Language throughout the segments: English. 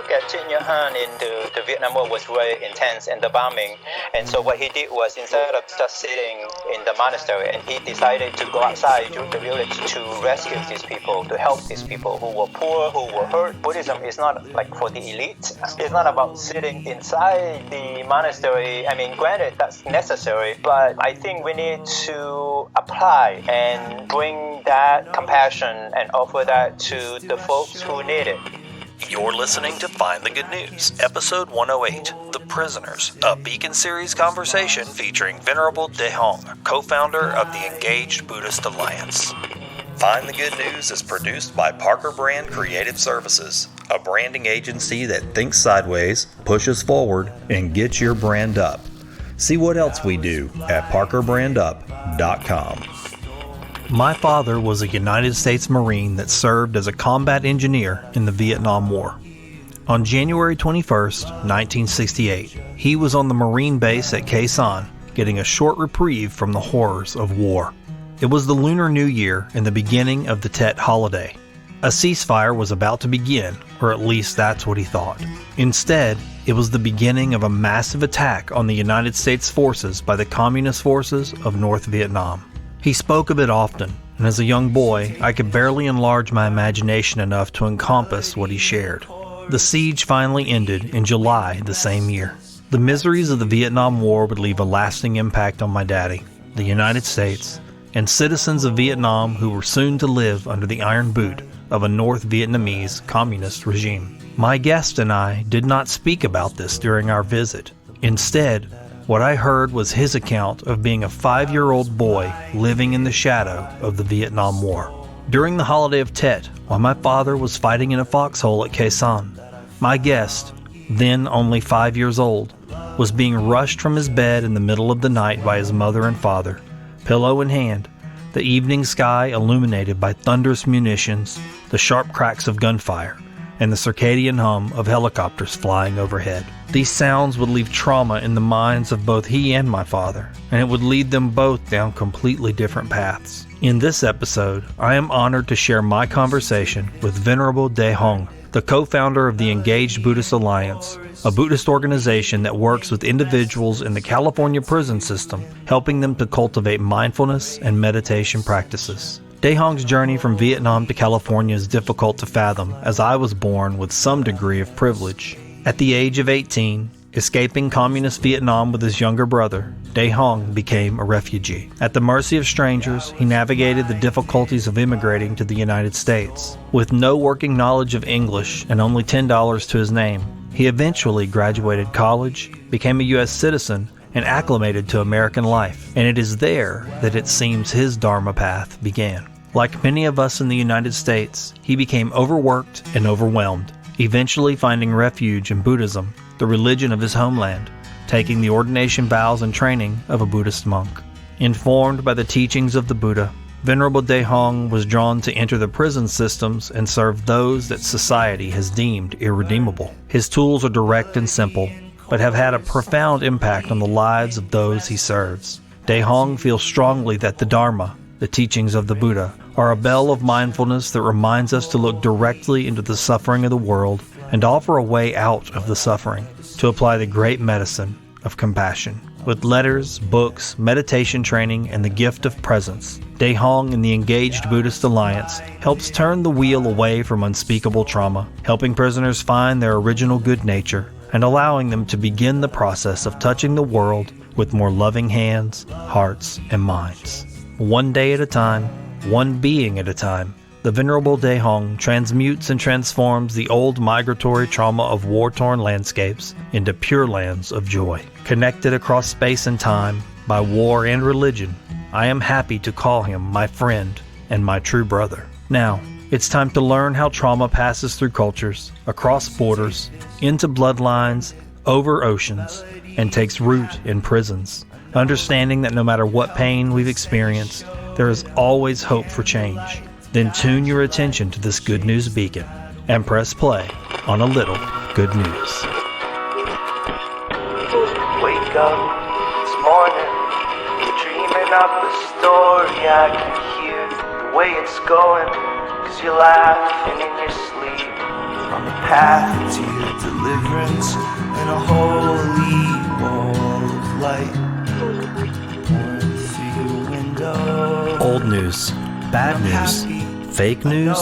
look at Thich Nhat Hanh in the Vietnam War was very intense and the bombing. And so what he did was, instead of just sitting in the monastery, and he decided to go outside to the village to rescue these people, to help these people who were poor, who were hurt. Buddhism is not like for the elite. It's not about sitting inside the monastery. I mean, granted, that's necessary, but I think we need to apply and bring that compassion and offer that to the folks who need it. You're listening to Find the Good News, episode 108, The Prisoners, a Beacon Series conversation featuring Venerable Dae Hong, co-founder of the Engaged Buddhist Alliance. Find the Good News is produced by Parker Brand Creative Services, a branding agency that thinks sideways, pushes forward, and gets your brand up. See what else we do at parkerbrandup.com. My father was a United States Marine that served as a combat engineer in the Vietnam War. On January 21st, 1968, he was on the Marine base at Khe Sahn, getting a short reprieve from the horrors of war. It was the Lunar New Year and the beginning of the Tet holiday. A ceasefire was about to begin, or at least that's what he thought. Instead, it was the beginning of a massive attack on the United States forces by the Communist forces of North Vietnam. He spoke of it often, and as a young boy, I could barely enlarge my imagination enough to encompass what he shared. The siege finally ended in July the same year. The miseries of the Vietnam War would leave a lasting impact on my daddy, the United States, and citizens of Vietnam who were soon to live under the iron boot of a North Vietnamese communist regime. My guest and I did not speak about this during our visit. Instead, what I heard was his account of being a 5-year-old boy living in the shadow of the Vietnam War. During the holiday of Tet, while my father was fighting in a foxhole at Khe Sahn, my guest, then only 5 years old, was being rushed from his bed in the middle of the night by his mother and father, pillow in hand, the evening sky illuminated by thunderous munitions, the sharp cracks of gunfire, and the circadian hum of helicopters flying overhead. These sounds would leave trauma in the minds of both he and my father, and it would lead them both down completely different paths. In this episode, I am honored to share my conversation with Venerable Dae Hong, the co-founder of the Engaged Buddhist Alliance, a Buddhist organization that works with individuals in the California prison system, helping them to cultivate mindfulness and meditation practices. Dae Hong's journey from Vietnam to California is difficult to fathom, as I was born with some degree of privilege. At the age of 18, escaping communist Vietnam with his younger brother, Dae Hong became a refugee. At the mercy of strangers, he navigated the difficulties of immigrating to the United States. With no working knowledge of English and only $10 to his name, he eventually graduated college, became a U.S. citizen, and acclimated to American life. And it is there that it seems his Dharma path began. Like many of us in the United States, he became overworked and overwhelmed, eventually finding refuge in Buddhism, the religion of his homeland, taking the ordination vows and training of a Buddhist monk. Informed by the teachings of the Buddha, Venerable Dae Hong was drawn to enter the prison systems and serve those that society has deemed irredeemable. His tools are direct and simple, but have had a profound impact on the lives of those he serves. Dae Hong feels strongly that the Dharma, the teachings of the Buddha, are a bell of mindfulness that reminds us to look directly into the suffering of the world and offer a way out of the suffering, to apply the great medicine of compassion. With letters, books, meditation training, and the gift of presence, Dae Hong and the Engaged Buddhist Alliance helps turn the wheel away from unspeakable trauma, helping prisoners find their original good nature and allowing them to begin the process of touching the world with more loving hands, hearts, and minds. One day at a time, one being at a time, the Venerable Dae Hong transmutes and transforms the old migratory trauma of war-torn landscapes into pure lands of joy. Connected across space and time by war and religion, I am happy to call him my friend and my true brother. Now, it's time to learn how trauma passes through cultures, across borders, into bloodlines, over oceans, and takes root in prisons. Understanding that no matter what pain we've experienced, there is always hope for change. Then tune your attention to this good news beacon and press play on a little good news. Wake up this morning, dreaming up a story. I can hear the way it's going, 'cause you're laughing in your sleep on the path to your deliverance and a holy wall of light pouring through your window. Old news, bad news, fake news.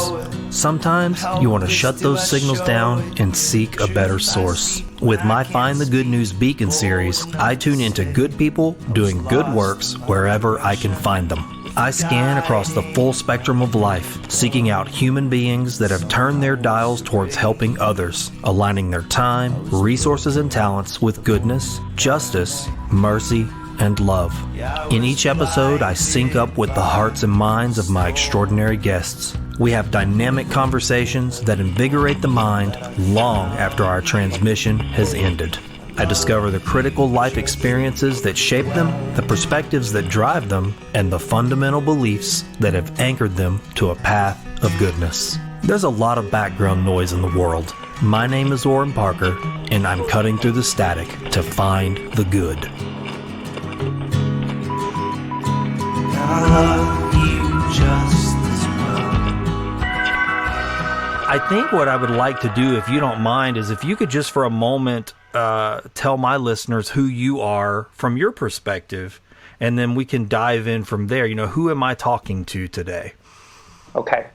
Sometimes you want to shut those signals down and seek a better source. With my Find the Good News Beacon series, I tune into good people doing good works wherever I can find them. I scan across the full spectrum of life, seeking out human beings that have turned their dials towards helping others, aligning their time, resources, and talents with goodness, justice, mercy, and love. In each episode, I sync up with the hearts and minds of my extraordinary guests. We have dynamic conversations that invigorate the mind long after our transmission has ended. I discover the critical life experiences that shape them, the perspectives that drive them, and the fundamental beliefs that have anchored them to a path of goodness. There's a lot of background noise in the world. My name is Oran Parker, and I'm cutting through the static to find the good. I love you just as well. I think what I would like to do, if you don't mind, is if you could just for a moment tell my listeners who you are from your perspective, and then we can dive in from there. You know, who am I talking to today? Okay.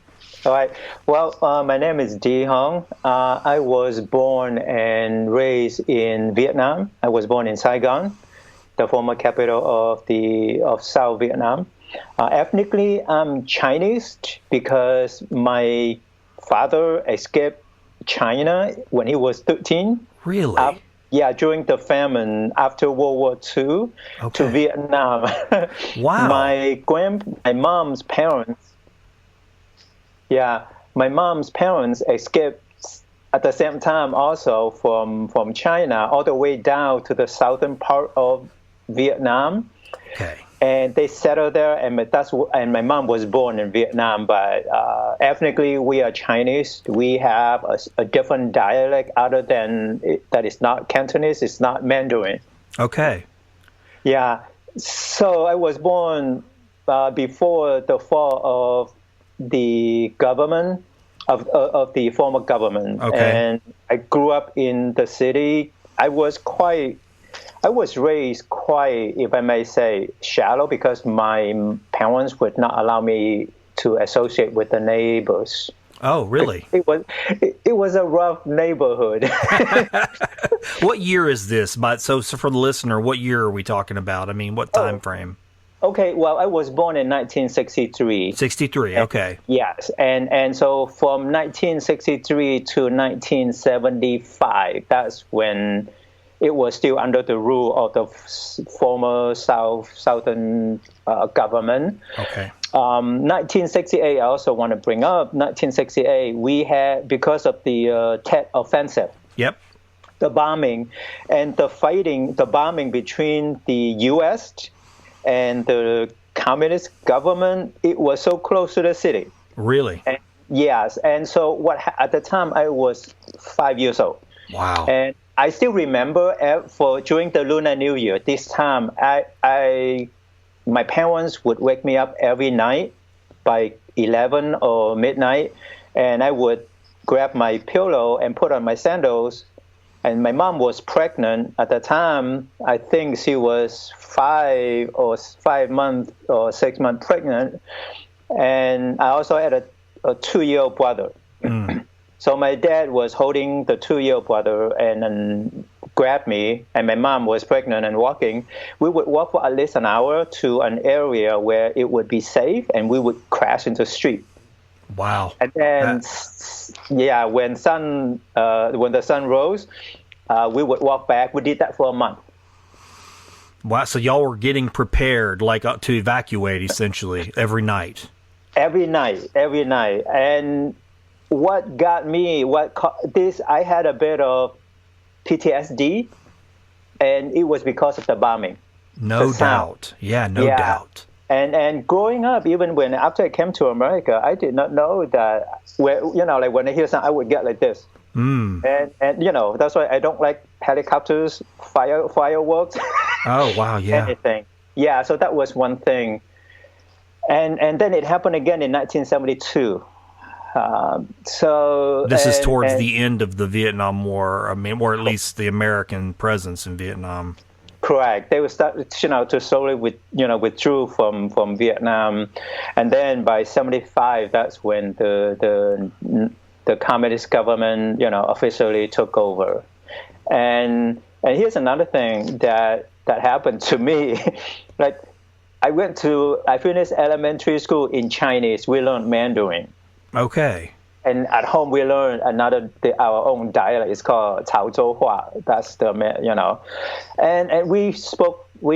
All right. Well, my name is Deacon. I was born and raised in Vietnam. I was born in Saigon, the former capital of South Vietnam. Ethnically, I'm Chinese because my father escaped China when he was 13. Really? During the famine after World War II to Vietnam. Wow. My mom's parents escaped at the same time also from China all the way down to the southern part of Vietnam. Okay. And they settled there, and my mom was born in Vietnam, but ethnically we are Chinese. We have a different dialect other than that is not Cantonese, it's not Mandarin. Okay. Yeah. So I was born before the fall of the government, of the former government. Okay. And I grew up in the city. I was raised quite, if I may say, shallow because my parents would not allow me to associate with the neighbors. Oh, really? It was a rough neighborhood. What year is this? So for the listener, what year are we talking about? I mean, what time frame? Okay, well, I was born in 1963. 63, okay. Yes, and so from 1963 to 1975, that's when it was still under the rule of the former southern government. Okay. 1968, I also want to bring up, 1968, we had, because of the Tet Offensive. Yep. The bombing and the bombing between the U.S. and the communist government, it was so close to the city. Really? Yes. And so at the time, I was 5 years old. Wow. And I still remember during the Lunar New Year, this time, my parents would wake me up every night by 11 or midnight, and I would grab my pillow and put on my sandals. And my mom was pregnant at the time. I think she was 5 months or 6 months pregnant. And I also had a 2-year-old brother. Mm. So my dad was holding the 2-year-old brother and then grabbed me, and my mom was pregnant and walking. We would walk for at least an hour to an area where it would be safe, and we would crash into the street. Wow. And then, when the sun rose, we would walk back. We did that for a month. Wow. So y'all were getting prepared, to evacuate, essentially, every night. Every night. And what got me, I had a bit of PTSD, and it was because of the bombing. No doubt. Yeah, no doubt. And growing up, even after I came to America, I did not know that when I hear something, I would get like this. Mm. And that's why I don't like helicopters, fireworks. Oh wow, yeah. Anything. Yeah, so that was one thing. And then it happened again in 1972. So this is towards the end of the Vietnam War. I mean, or at least the American presence in Vietnam. Correct. They would start, to slowly withdrew from Vietnam, and then by '75, that's when the communist government, officially took over. And here's another thing that happened to me. Like, I finished elementary school in Chinese. We learned Mandarin. Okay. And at home we learned our own dialect. It's called Cao Zhou Hua. That's and we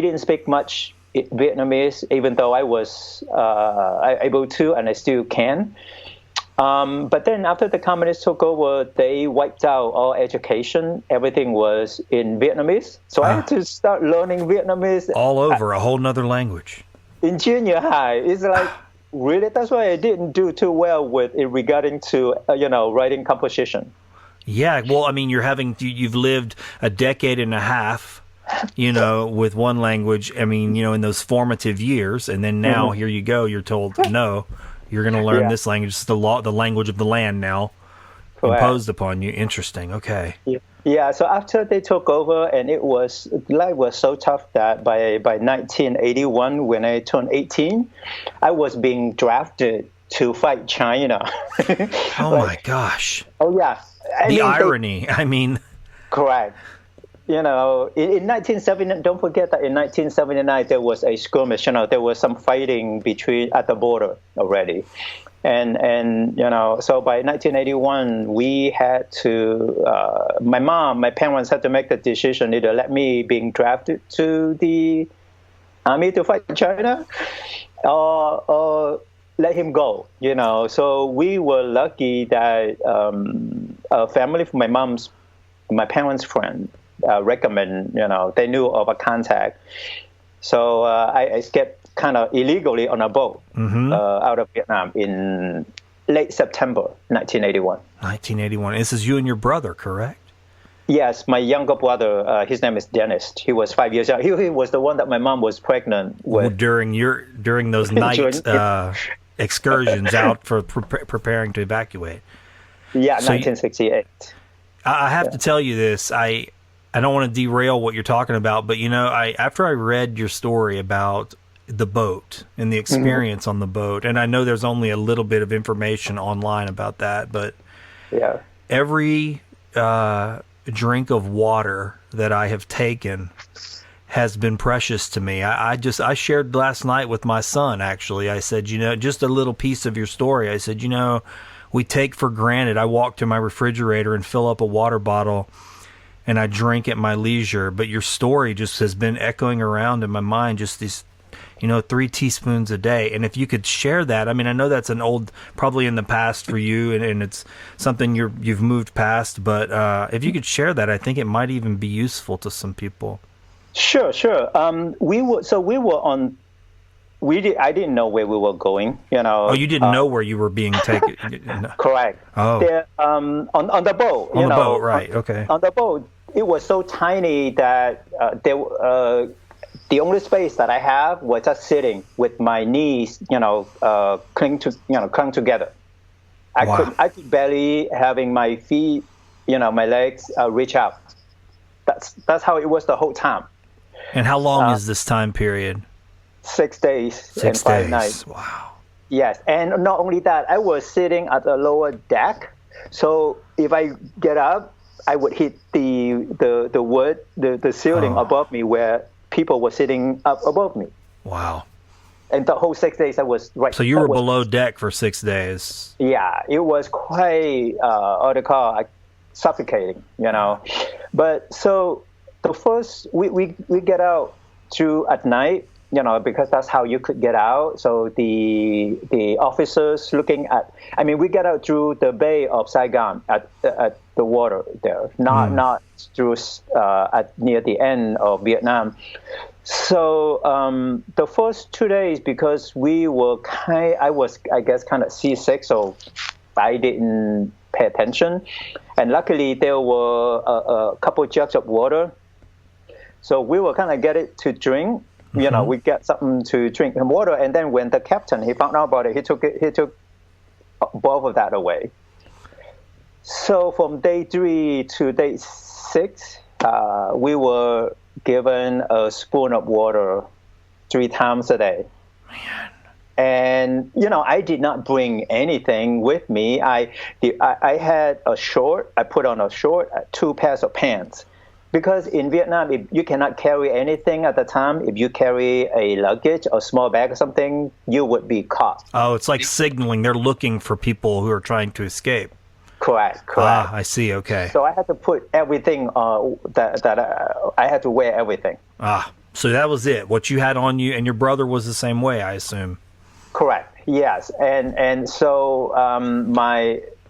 didn't speak much Vietnamese, even though I was able to, and I still can. But then after the communists took over, they wiped out all education. Everything was in Vietnamese. So I had to start learning Vietnamese. All over, a whole nother language. In junior high. It's like, really? That's why I didn't do too well with it regarding to, writing composition. Yeah, well, I mean, you've lived a decade and a half, with one language, I mean, in those formative years, and then now here you go, you're told, no, you're going to learn this language. It's the language of the land now. Correct. Imposed upon you. Interesting. Okay. Yeah. So after they took over, and life was so tough that by 1981, when I turned 18, I was being drafted to fight China. Oh my gosh. Oh yeah. The irony. Correct. In 1979, don't forget that in 1979 there was a skirmish. There was some fighting at the border already. And so by 1981, we had to, my parents had to make the decision either let me being drafted to the army to fight China or let him go, So we were lucky that a family from my parents' friend recommend, they knew of a contact. So I escaped kind of illegally on a boat out of Vietnam in late September 1981. 1981. This is you and your brother, correct? Yes, my younger brother, his name is Dennis. He was 5 years old. He was the one that my mom was pregnant with. During those night excursions out for preparing to evacuate. Yeah, 1968. I have to tell you this. I don't want to derail what you're talking about, but after I read your story about the boat and the experience on the boat, and I know there's only a little bit of information online about that, but every drink of water that I have taken has been precious to me. I shared last night with my son, actually. I said, just a little piece of your story. I said, we take for granted. I walk to my refrigerator and fill up a water bottle and I drink at my leisure, but your story just has been echoing around in my mind, just these 3 teaspoons a day. And if you could share that, I mean, I know that's an old, probably in the past for you, and it's something you've moved past, but if you could share that, I think it might even be useful to some people. Sure. I didn't know where we were going, Oh, you didn't know where you were being taken? Correct. Oh. On the boat. On the boat, right, okay. On the boat, it was so tiny that the only space that I have was just sitting with my knees, clung together. I could barely having my feet, my legs reach out. That's how it was the whole time. And how long is this time period? 6 days and 5 nights. Wow. Yes, and not only that, I was sitting at the lower deck. So if I get up, I would hit the wood, the ceiling above me where people were sitting up above me. Wow. And the whole 6 days I was right. So you were below deck for 6 days. Yeah, it was quite suffocating, But so the first we get out at night, because that's how you could get out. So the officers looking at, we get out through the Bay of Saigon at the water there, not through near the end of Vietnam. So the first 2 days, because we were I was kind of seasick, so I didn't pay attention. And luckily there were a couple jugs of water, so we were kind of get it to drink. We get something to drink and water. And then when the captain, he found out about it, he took both of that away. So from day 3 to day 6, we were given a spoon of water 3 times a day. Man. And, I did not bring anything with me. I had a short, I put on a short, 2 pairs of pants. Because in Vietnam, if you cannot carry anything at the time, if you carry a luggage, a small bag or something, you would be caught. Oh, it's like signaling. They're looking for people who are trying to escape. Correct. Ah, I see. Okay. So I had to put everything, I had to wear everything. Ah, so that was it. What you had on you, and your brother was the same way, I assume. Correct. Yes. And so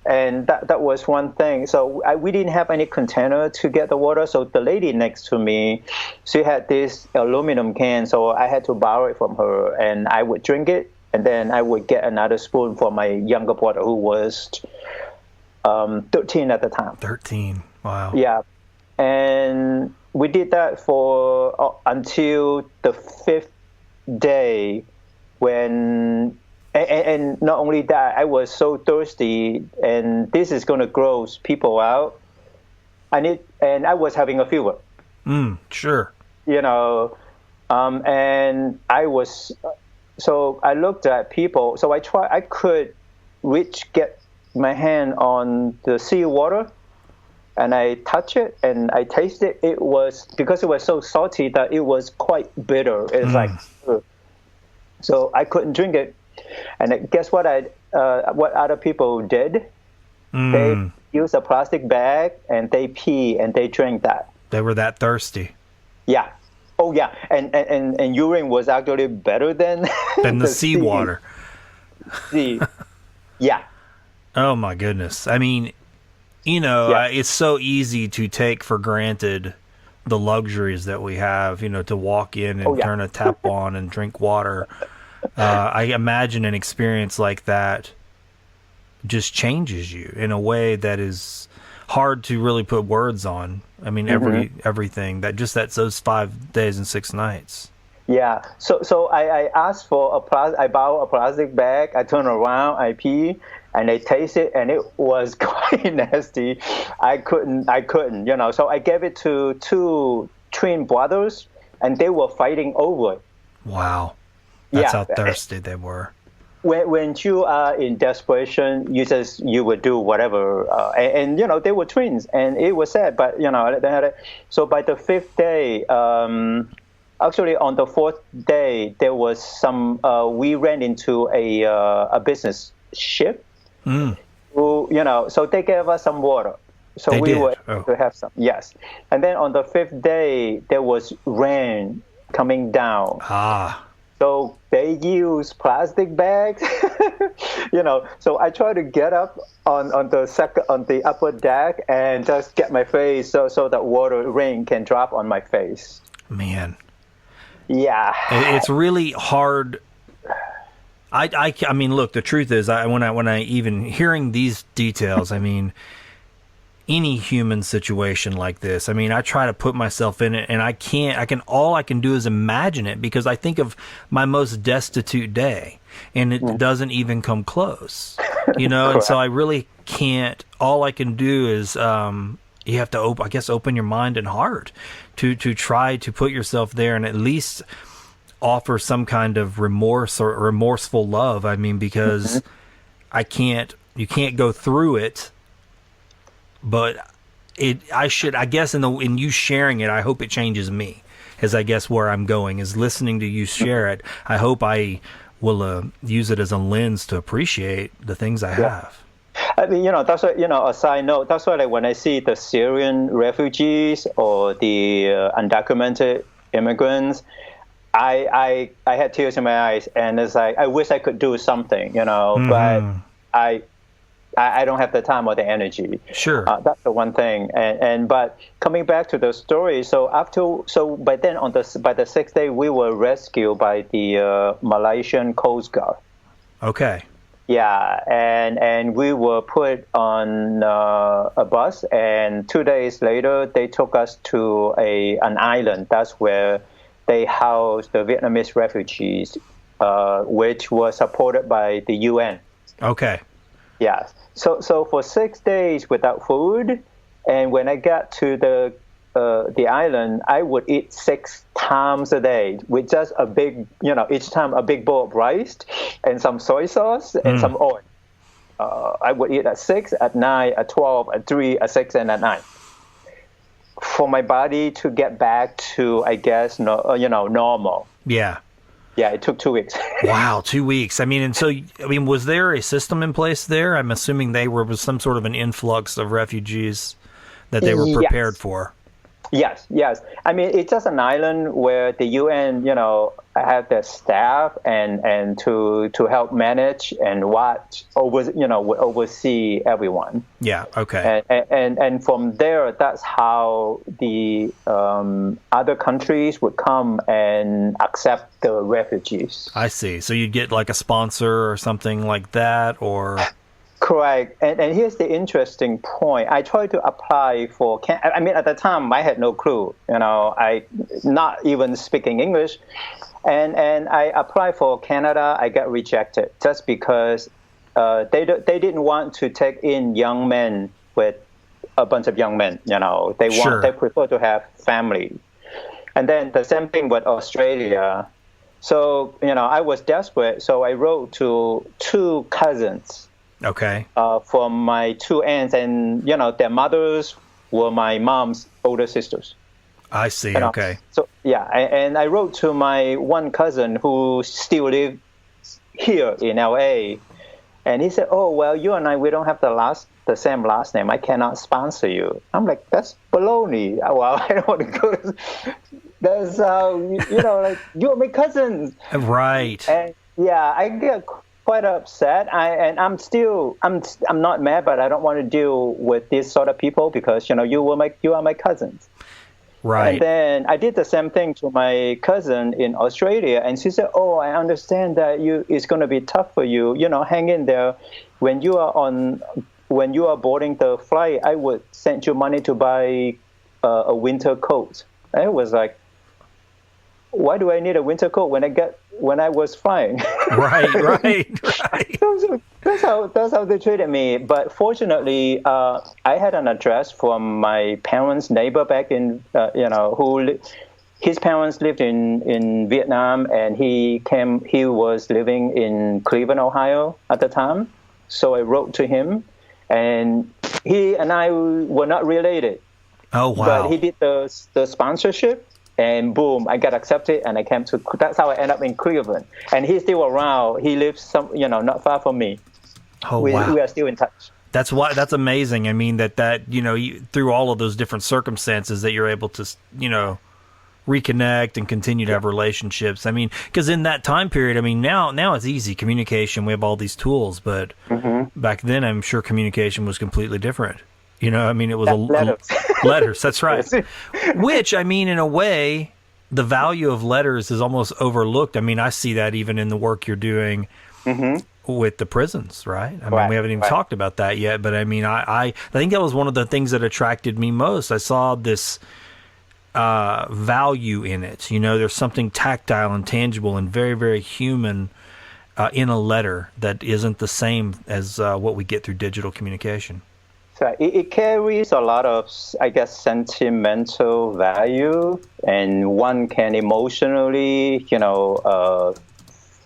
that was one thing. So we didn't have any container to get the water. So the lady next to me, she had this aluminum can. So I had to borrow it from her, and I would drink it, and then I would get another spoon for my younger brother, who was 13 at the time. 13. Wow. Yeah. And we did that for until the 5th day, when, and not only that, I was so thirsty, and this is going to gross people out. And I was having a fever. Sure. And so I looked at people. So I could get my hand on the seawater, and I touch it and I taste it. It was, because it was so salty, that it was quite bitter. It's like, so I couldn't drink it. And guess what? What other people did? They used a plastic bag and they pee and they drank that. They were that thirsty. Yeah. Oh yeah. And urine was actually better than the seawater. Yeah. Oh my goodness. I mean, it's so easy to take for granted the luxuries that we have, to walk in and turn a tap on and drink water. I imagine an experience like that just changes you in a way that is hard to really put words on. I mean, everything that's those 5 days and 6 nights. Yeah. So I asked for I bought a plastic bag. I turned around, I pee, and I taste it, and it was quite nasty. I couldn't, So I gave it to 2 twin brothers, and they were fighting over it. Wow. That's how thirsty they were. When you are in desperation, you would do whatever. And they were twins, and it was sad, but, they had it. So by the 5th day, actually on the 4th day, there was we ran into a business ship. Who, so they gave us some water. So we were able to have some, yes. And then on the 5th day, there was rain coming down. So they use plastic bags, So I try to get up on the upper deck and just get my face so that rain can drop on my face. Man. Yeah. It's really hard. I mean, look, the truth is, when I even hearing these details, I mean, any human situation like this, I mean, I try to put myself in it, and all I can do is imagine it, because I think of my most destitute day, and it doesn't even come close, and so I really can't. All I can do is, you have to open your mind and heart to try to put yourself there and at least offer some kind of remorse or remorseful love. I mean, because you can't go through it. But I guess in you sharing it, I hope it changes me, is I guess where I'm going, is listening to you share it. I hope I will use it as a lens to appreciate the things I have. I mean, that's what, a side note, that's why when I see the Syrian refugees or the undocumented immigrants, I had tears in my eyes, and it's like, I wish I could do something, but I don't have the time or the energy. Sure. That's the one thing. But coming back to the story, by then by the 6th day, we were rescued by the Malaysian Coast Guard. Okay. Yeah, and we were put on a bus, and 2 days later, they took us to an island. That's where they housed the Vietnamese refugees, which was supported by the UN. Okay. Yes. So for 6 days without food, and when I got to the island, I would eat 6 times a day with just a big, each time a big bowl of rice and some soy sauce and some oil. I would eat at 6, at 9, at 12, at 3, at 6, and at 9. For my body to get back to, I guess, normal. Yeah. Yeah, it took 2 weeks. Wow, 2 weeks. Was there a system in place there? I'm assuming was some sort of an influx of refugees that they were prepared for. Yes. It's just an island where the UN, have their staff and to help manage and watch, oversee everyone. Yeah. Okay. And from there, that's how the other countries would come and accept the refugees. I see. So you'd get like a sponsor or something like that, or. Correct. And here's the interesting point. I tried to apply for, at the time, I had no clue. I not even speaking English. And I applied for Canada. I got rejected just because they didn't want to take in young men with a bunch of young men. They prefer to have family. And then the same thing with Australia. So, I was desperate. So I wrote to 2 cousins. Okay. From my 2 aunts, and their mothers were my mom's older sisters. I see. Okay. So and I wrote to my one cousin who still lives here in LA, and he said, "Oh well, you and we don't have the same last name. I cannot sponsor you." I'm like, "That's baloney." Well, I don't want to go. That's you're my cousins. Right. And I get quite upset. I'm not mad, but I don't want to deal with these sort of people because you are my cousins. Right. And then I did the same thing to my cousin in Australia, and she said, "Oh, I understand that it's going to be tough for you. Hang in there. When you are boarding the flight, I would send you money to buy a winter coat." And it was like, why do I need a winter coat when I was flying? Right. That's how they treated me. But fortunately, I had an address from my parents' neighbor back in, his parents lived in Vietnam, and he was living in Cleveland, Ohio at the time. So I wrote to him, and he and I were not related. Oh, wow. But he did the sponsorship. And boom, I got accepted, and I came to. That's how I ended up in Cleveland. And he's still around. He lives not far from me. Oh, wow. We are still in touch. That's amazing. That through all of those different circumstances that you're able to reconnect and continue to have relationships. Because in that time period, now it's easy communication. We have all these tools, but back then, I'm sure communication was completely different. It was letters. Letters. That's right. Which, in a way, the value of letters is almost overlooked. I see that even in the work you're doing with the prisons, right? We haven't even talked about that yet, but I think that was one of the things that attracted me most. I saw this value in it. There's something tactile and tangible and very, very human in a letter that isn't the same as what we get through digital communication. So it carries a lot of, I guess, sentimental value, and one can emotionally,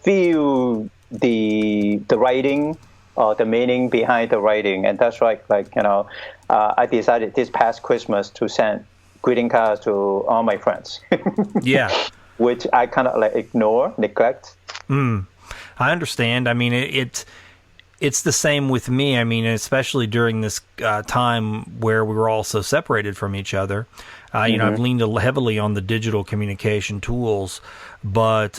feel the writing or the meaning behind the writing. And that's right. I decided this past Christmas to send greeting cards to all my friends. Yeah. Which I kind of neglect. I understand. It's the same with me. Especially during this time where we were all so separated from each other. I've leaned heavily on the digital communication tools, but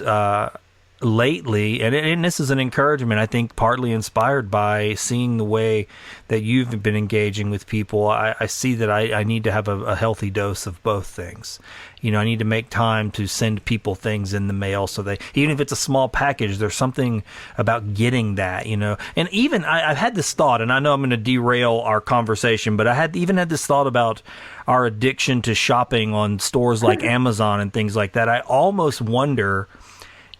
lately, and this is an encouragement, I think partly inspired by seeing the way that you've been engaging with people. I see that I need to have a healthy dose of both things. I need to make time to send people things in the mail so they, even if it's a small package, there's something about getting that, And even I've had this thought, and I know I'm going to derail our conversation, but I had this thought about our addiction to shopping on stores like Amazon and things like that. I almost wonder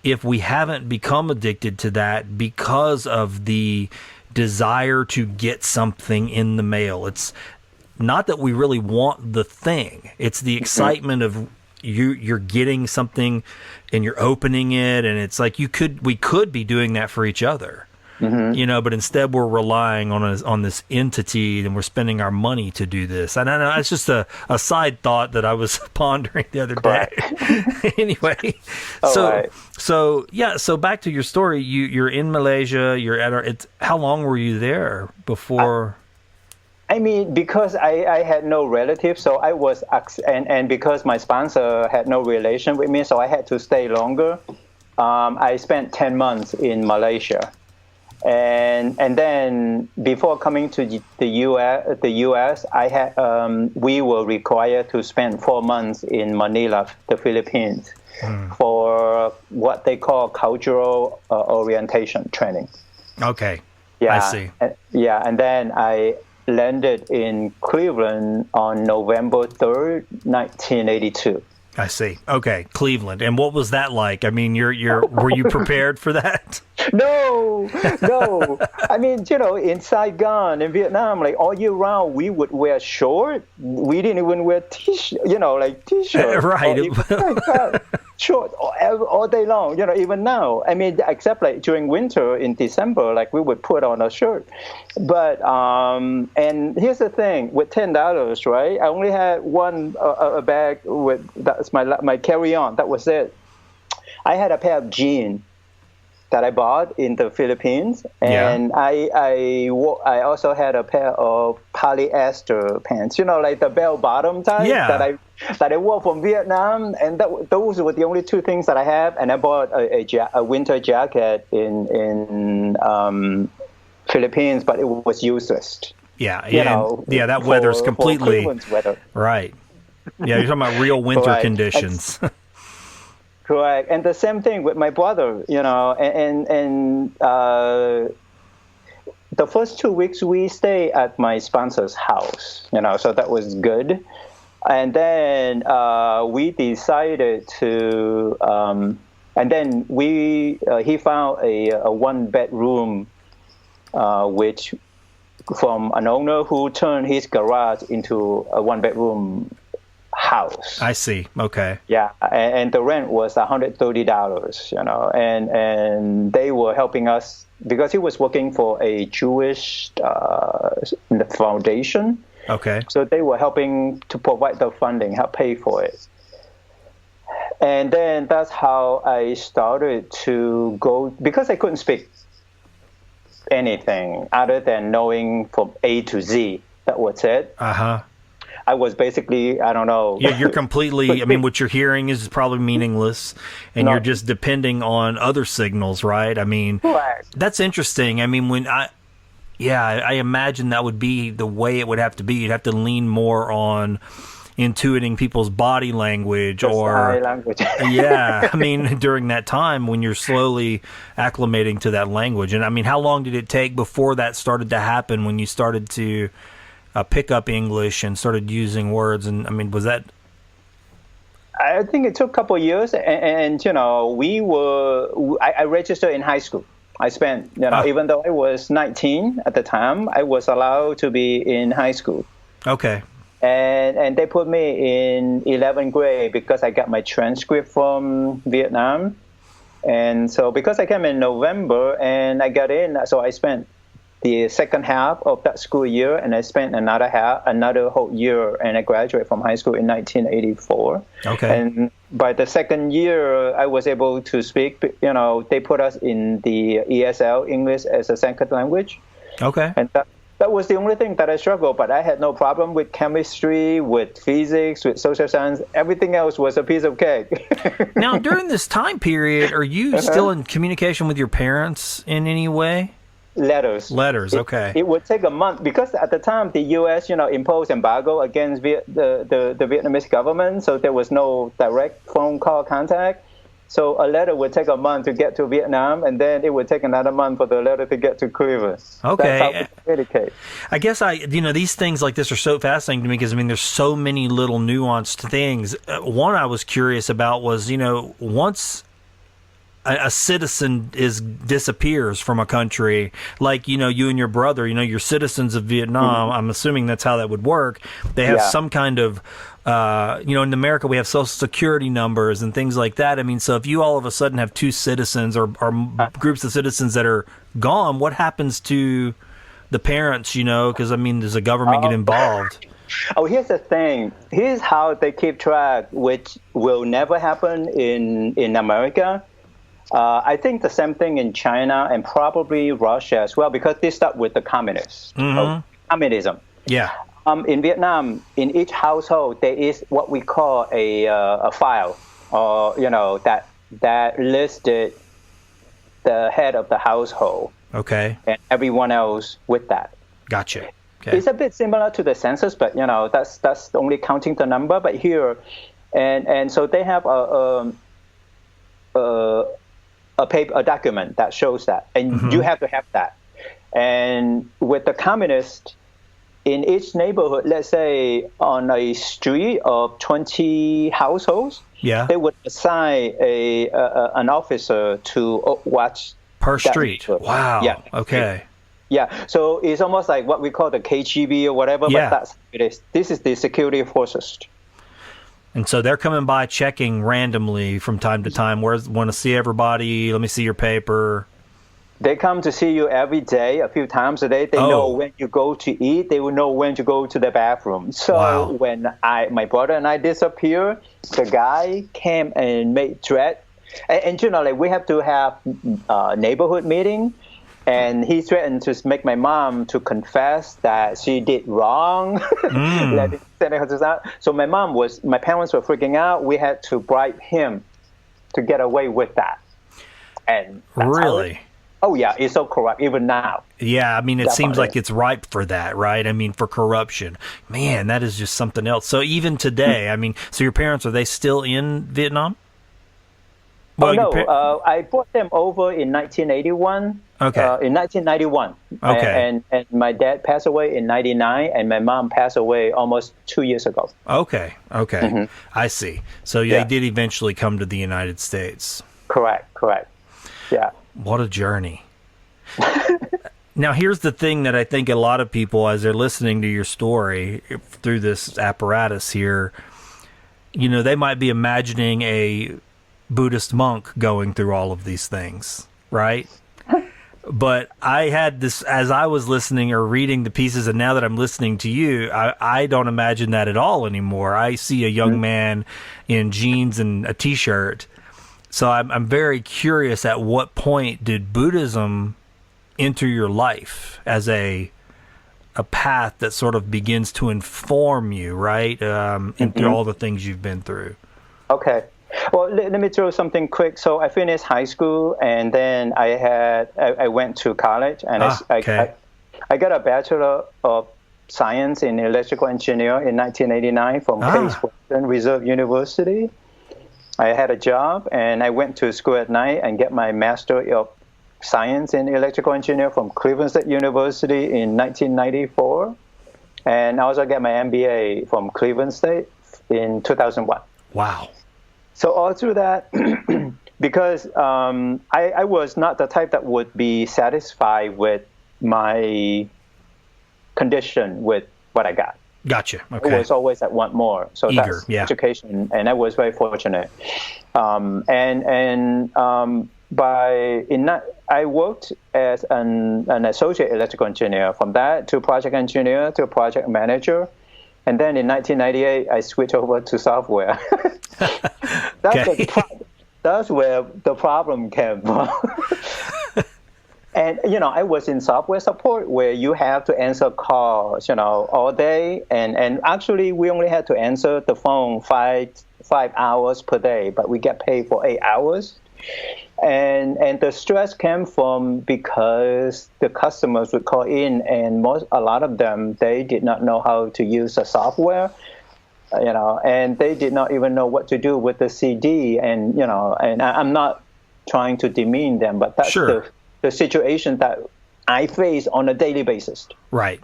if we haven't become addicted to that because of the desire to get something in the mail. It's not that we really want the thing. It's the excitement of you're getting something and you're opening it, and it's like we could be doing that for each other. But instead we're relying on this entity, and we're spending our money to do this. And I know it's just a side thought that I was pondering the other day. Anyway, so back to your story. You're in Malaysia. You're at how long were you there before? I mean, because I had no relatives, so I was, and because my sponsor had no relation with me, so I had to stay longer. I spent 10 months in Malaysia. And then before coming to the U.S., we were required to spend 4 months in Manila, the Philippines, for what they call cultural orientation training. Okay, yeah, I see. And then I landed in Cleveland on November 3rd, 1982. I see. Okay, Cleveland. And what was that like? I mean, were you prepared for that? No. I mean, in Saigon, in Vietnam, like all year round, we would wear shorts. We didn't even wear t-shirts, like t-shirts. Right. Shorts all day long, even now. I mean, except like during winter in December, like we would put on a shirt. But, and here's the thing, with $10, right, I only had a bag that's my carry-on, that was it. I had a pair of jeans that I bought in the Philippines, and I also had a pair of polyester pants, like the bell-bottom type that I wore from Vietnam, and those were the only two things that I have. And I bought a winter jacket in Philippines, but it was useless. That weather's completely Cleveland's weather. Right. Yeah, you're talking about real winter conditions. Correct. And the same thing with my brother, and the first 2 weeks we stayed at my sponsor's house, so that was good. And then we decided to, and then he found a one-bedroom, which from an owner who turned his garage into a one-bedroom house. I see. Okay. Yeah, and the rent was $130, and they were helping us because he was working for a Jewish foundation. Okay. So they were helping to provide the funding, help pay for it. And then that's how I started to go, because I couldn't speak anything other than knowing from A to Z. That was it. I was basically, I don't know. Yeah, you're completely, I mean, what you're hearing is probably meaningless, and you're just depending on other signals, right? I mean, that's interesting. I mean, I imagine that would be the way it would have to be. You'd have to lean more on intuiting people's body language I mean, during that time when you're slowly acclimating to that language. And I mean, how long did it take before that started to happen, when you started to pick up English and started using words? And I mean, was that? I think it took a couple of years, and I registered in high school. I spent, even though I was 19 at the time, I was allowed to be in high school. Okay. And they put me in 11th grade because I got my transcript from Vietnam. And so because I came in November and I got in, so I spent the second half of that school year, and I spent another whole year, and I graduated from high school in 1984. Okay. And by the second year, I was able to speak. They put us in the ESL, English as a second language. Okay. And that was the only thing that I struggled, but I had no problem with chemistry, with physics, with social science. Everything else was a piece of cake. Now, during this time period, are you still in communication with your parents in any way? Letters, okay. It would take a month because at the time the U.S., imposed embargo against the Vietnamese government, so there was no direct phone call contact. So a letter would take a month to get to Vietnam, and then it would take another month for the letter to get to Cleveland. Okay. That's how we communicate. I guess these things like this are so fascinating to me because, I mean, there's so many little nuanced things. One I was curious about was, once a citizen disappears from a country, like, you know, you and your brother, you know, you're citizens of Vietnam. I'm assuming that's how that would work. They have some kind of, you know, in America we have social security numbers and things like that. I mean, so if you all of a sudden have two citizens or groups of citizens that are gone, what happens to the parents, you know, because I mean, does the government get involved? Oh, here's the thing. Here's how they keep track, which will never happen in America. I think the same thing in China and probably Russia as well, because they start with the communists. Communism. Yeah. In Vietnam, in each household, there is what we call a file, or you know, that listed the head of the household. Okay. And everyone else with that. Gotcha. Okay. It's a bit similar to the census, but you know, that's only counting the number. But here, and so they have a document that shows that, and you have to have that. And with the communist, in each neighborhood, let's say on a street of 20 households, they would assign an officer to watch per street. Wow. Yeah. Okay. Yeah. So it's almost like what we call the KGB or whatever, but that's what it is. This is the security forces. And so they're coming by checking randomly from time to time. Want to see everybody? Let me see your paper. They come to see you every day, a few times a day. They know when you go to eat. They will know when to go to the bathroom. So when my brother and I disappear, the guy came and made threat. And generally, we have to have a neighborhood meeting. And he threatened to make my mom to confess that she did wrong. So my parents were freaking out. We had to bribe him to get away with that. And really? Oh, yeah, it's so corrupt, even now. Yeah, I mean, it seems like it's ripe for that, right? I mean, for corruption. Man, that is just something else. So even today, I mean, so your parents, are they still in Vietnam? Well, no, I brought them over in 1981. Okay. In 1991. Okay. And my dad passed away in 99, and my mom passed away almost 2 years ago. Okay. I see. So they did eventually come to the United States. Correct. Yeah. What a journey. Now, here's the thing that I think a lot of people, as they're listening to your story through this apparatus here, you know, they might be imagining a Buddhist monk going through all of these things, right? But I had this, as I was listening or reading the pieces, and now that I'm listening to you, I don't imagine that at all anymore. I see a young man in jeans and a T-shirt. So I'm very curious, at what point did Buddhism enter your life as a path that sort of begins to inform you, right? Into all the things you've been through. Okay. Well, let me throw something quick. So I finished high school, and then I went to college, and I got a Bachelor of Science in Electrical Engineering in 1989 from Case Western Reserve University. I had a job, and I went to school at night and get my Master of Science in Electrical Engineering from Cleveland State University in 1994. And I also got my MBA from Cleveland State in 2001. Wow. So all through that, because I was not the type that would be satisfied with my condition with what I got. Gotcha. Okay. I was always at want more. So eager, that's education, and I was very fortunate. I worked as an associate electrical engineer. From that to project engineer to project manager. And then in 1998, I switched over to software. That's where the problem came from. And, you know, I was in software support where you have to answer calls, you know, all day. And actually, we only had to answer the phone five hours per day, but we get paid for 8 hours. And the stress came from because the customers would call in, and a lot of them, they did not know how to use the software, you know, and they did not even know what to do with the CD. And, you know, and I'm not trying to demean them, but that's the situation that I face on a daily basis. Right.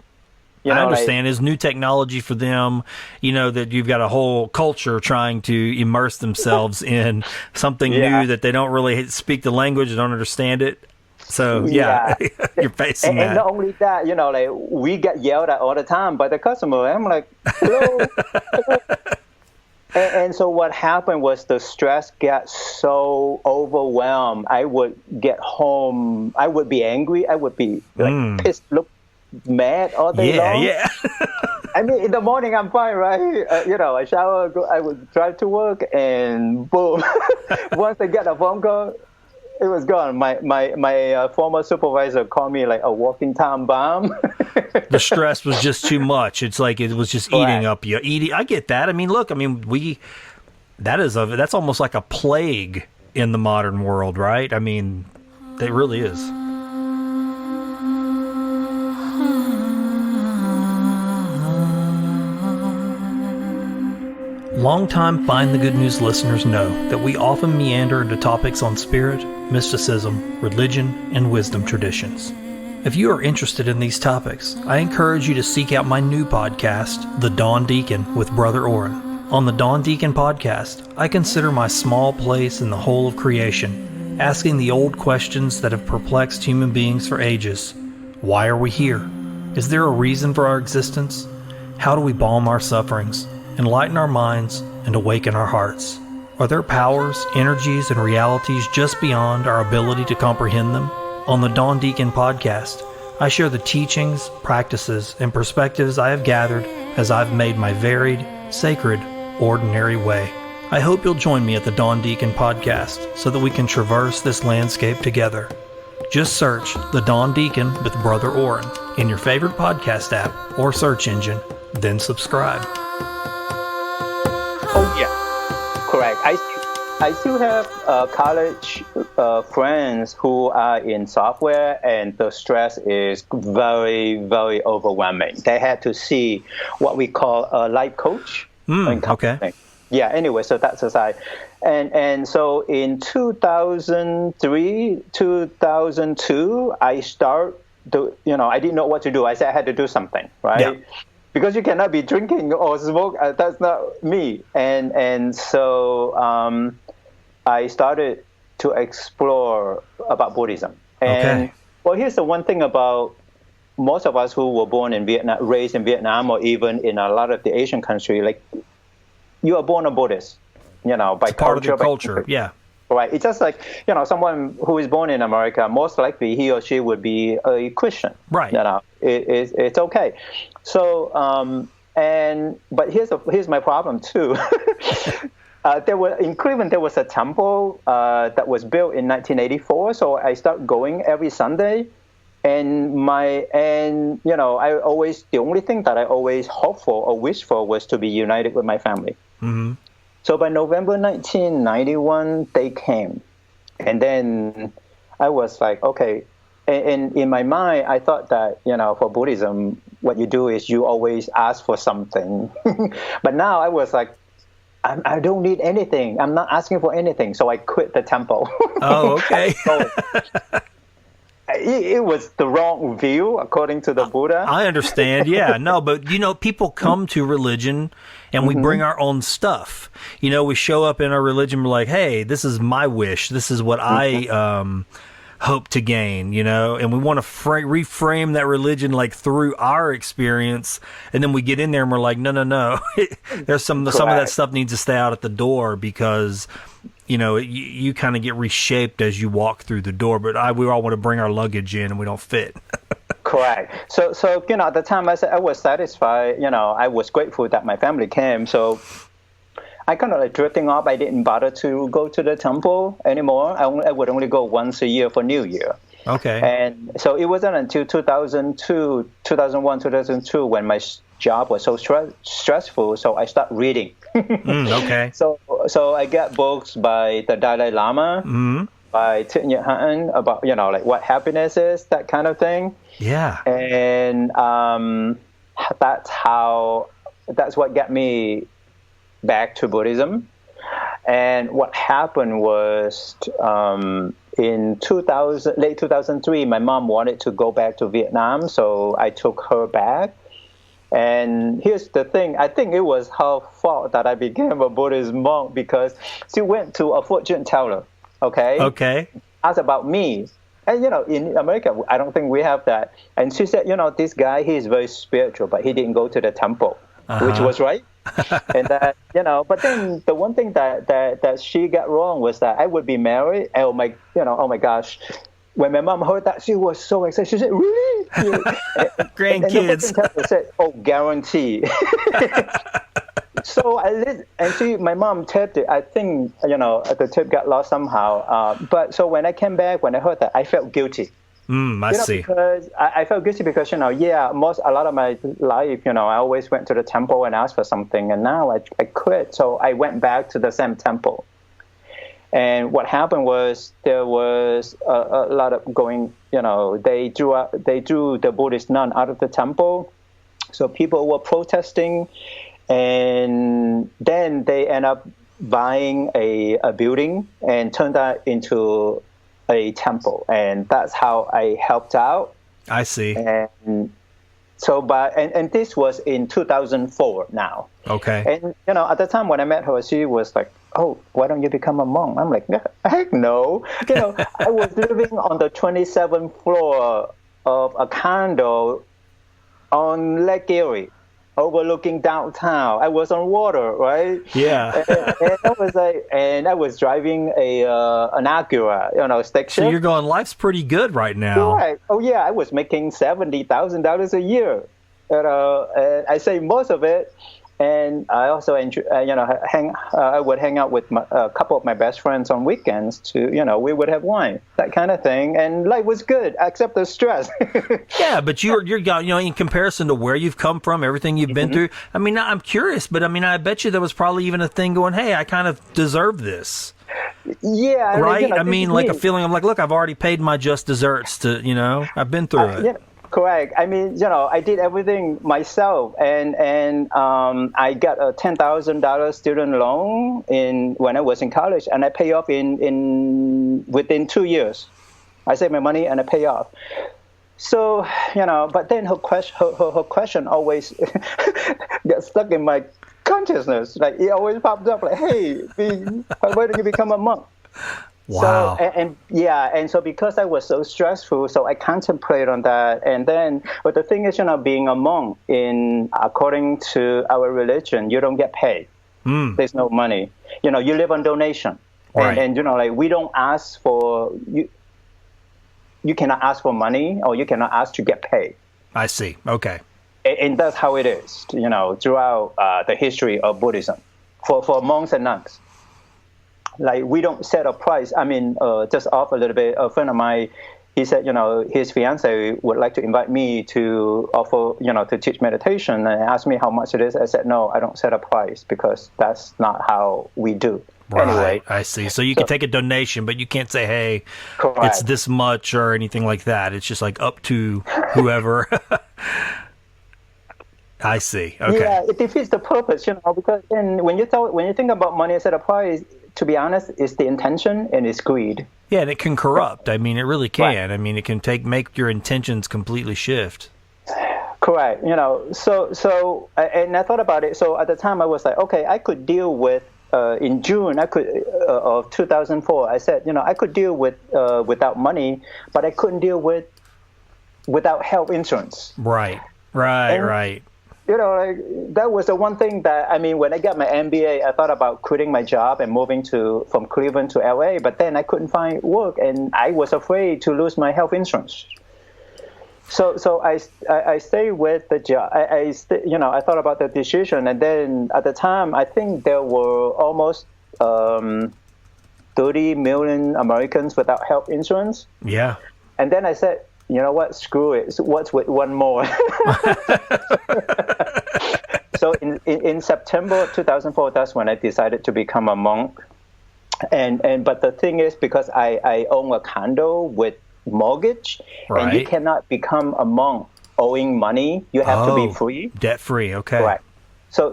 I understand. It's new technology for them, that you've got a whole culture trying to immerse themselves in something new that they don't really speak the language, don't understand it. So, you're facing that. And not only that, we get yelled at all the time by the customer. I'm like, hello. And so what happened was the stress got so overwhelmed. I would get home. I would be angry. I would be pissed, mad all day long. Yeah. I mean, in the morning I'm fine, right? I shower, I would drive to work, and boom. Once I get a phone call, it was gone. My former supervisor called me like a walking time bomb. The stress was just too much. It's like it was just eating up you. I get that. I mean, look. That's almost like a plague in the modern world, right? I mean, it really is. Longtime Find the Good News listeners know that we often meander into topics on spirit, mysticism, religion, and wisdom traditions. If you are interested in these topics, I encourage you to seek out my new podcast, The Dawn Deacon with Brother Oran. On the Dawn Deacon podcast, I consider my small place in the whole of creation, asking the old questions that have perplexed human beings for ages. Why are we here? Is there a reason for our existence? How do we balm our sufferings, enlighten our minds, and awaken our hearts? Are there powers, energies, and realities just beyond our ability to comprehend them? On the Dawn Deacon podcast, I share the teachings, practices, and perspectives I have gathered as I've made my varied, sacred, ordinary way. I hope you'll join me at the Dawn Deacon podcast so that we can traverse this landscape together. Just search The Dawn Deacon with Brother Oran in your favorite podcast app or search engine, then subscribe. Oh, yeah. Correct. I still have college friends who are in software, and the stress is very, very overwhelming. They had to see what we call a life coach. Okay. Yeah, anyway, so that's aside. And so in 2003, 2002, I I didn't know what to do. I said I had to do something, right? Yeah. Because you cannot be drinking or smoke. That's not me. And so I started to explore about Buddhism. And well, here's the one thing about most of us who were born in Vietnam, raised in Vietnam, or even in a lot of the Asian countries, like you are born a Buddhist, by it's part of your culture. Yeah. Right. It's just like, someone who is born in America, most likely he or she would be a Christian. Right. It's okay. So, but here's my problem too. In Cleveland, there was a temple that was built in 1984. So I started going every Sunday, and the only thing that I always hoped for or wished for was to be united with my family. Mm-hmm. So by November 1991, they came, and then I was like, okay. And in my mind, I thought that, for Buddhism, what you do is you always ask for something. But now I was like, I don't need anything. I'm not asking for anything. So I quit the temple. Oh, okay. It was the wrong view, according to the Buddha. I understand. Yeah, no, but people come to religion and we bring our own stuff. We show up in our religion. We're like, hey, this is my wish. This is what I hope to gain, and we want to reframe that religion like through our experience. And then we get in there and we're like, no. There's some of that stuff needs to stay out at the door because you kind of get reshaped as you walk through the door, but we all want to bring our luggage in and we don't fit. Correct. So at the time I was satisfied, I was grateful that my family came. So I kind of drifting off. I didn't bother to go to the temple anymore. I would only go once a year for New Year. Okay. And so it wasn't until 2001, 2002 when my job was so stressful, so I started reading. Okay. So I got books by the Dalai Lama, by Thich Nhat Hanh about, like what happiness is, that kind of thing. Yeah. And that's what got me back to Buddhism. And what happened was in late 2003, my mom wanted to go back to Vietnam, so I took her back. And here's the thing, I think it was her fault that I became a Buddhist monk, because she went to a fortune teller, Okay. asked about me. And, in America, I don't think we have that. And she said, this guy, he is very spiritual, but he didn't go to the temple, which was right. And that, but then the one thing that she got wrong was that I would be married. Oh my gosh. When my mom heard that, she was so excited. She said, really? Grandkids. And the person said, oh, guarantee. So my mom taped it. I think, the tape got lost somehow. But so when I came back, when I heard that, I felt guilty. I see. Because I felt guilty because, a lot of my life, I always went to the temple and asked for something. And now I quit. So I went back to the same temple. And what happened was there was a lot of going, they drew the Buddhist nun out of the temple. So people were protesting. And then they end up buying a building and turned that into a temple. And that's how I helped out. I see. And so, and this was in 2004 now. Okay. And, at the time when I met her, she was like, oh, why don't you become a monk? I'm like, heck no. I was living on the 27th floor of a condo on Lake Erie, overlooking downtown. I was on water, right? Yeah. and I was driving an Acura, stick shift. So you're going, life's pretty good right now. Right. Oh yeah, I was making $70,000 a year. And I say most of it. And I also enjoy, I would hang out with a couple of my best friends on weekends to, we would have wine, that kind of thing. And life was good, except the stress. Yeah, but you're in comparison to where you've come from, everything you've been through. I mean, I'm curious, but I mean, I bet you there was probably even a thing going, hey, I kind of deserve this. Yeah. Right? I mean, like a feeling of like, look, I've already paid my just desserts to, I've been through it. Yeah. Correct. I mean, I did everything myself, and I got a $10,000 student loan when I was in college, and I pay off within 2 years. I save my money and I pay off. So but then her question always gets stuck in my consciousness. Like it always pops up, like, hey, why don't you become a monk? Wow. So, and so because I was so stressful, so I contemplate on that. And then, but the thing is, being a monk, according to our religion, you don't get paid. There's no money. You live on donation. Right. And like we don't ask for, you cannot ask for money, or you cannot ask to get paid. I see. Okay. And that's how it is, throughout the history of Buddhism for monks and nuns. Like, we don't set a price. I mean, just off a little bit, a friend of mine, he said, his fiance would like to invite me to offer, to teach meditation, and asked me how much it is. I said, no, I don't set a price, because that's not how we do. Right, anyway. I see. So you can take a donation, but you can't say, hey, correct. It's this much or anything like that. It's just like up to whoever. I see. Okay. Yeah, it defeats the purpose, because when you think about money as a price, to be honest, it's the intention and it's greed. Yeah, and it can corrupt. I mean, it really can. Right. I mean, it can make your intentions completely shift. Correct. So and I thought about it. So at the time I was like, okay, I could deal with, in June of 2004, I said, I could deal with without money, but I couldn't deal without health insurance. Right. That was the one thing that, I mean, when I got my MBA, I thought about quitting my job and moving from Cleveland to LA, but then I couldn't find work, and I was afraid to lose my health insurance. So I stayed with the job. I thought about the decision, and then at the time, I think there were almost 30 million Americans without health insurance. Yeah. And then I said, you know what? Screw it. What's with one more? So in September 2004, that's when I decided to become a monk. But the thing is, because I own a condo with mortgage, right. And you cannot become a monk owing money. You have to be free. Debt free. Okay. Right. So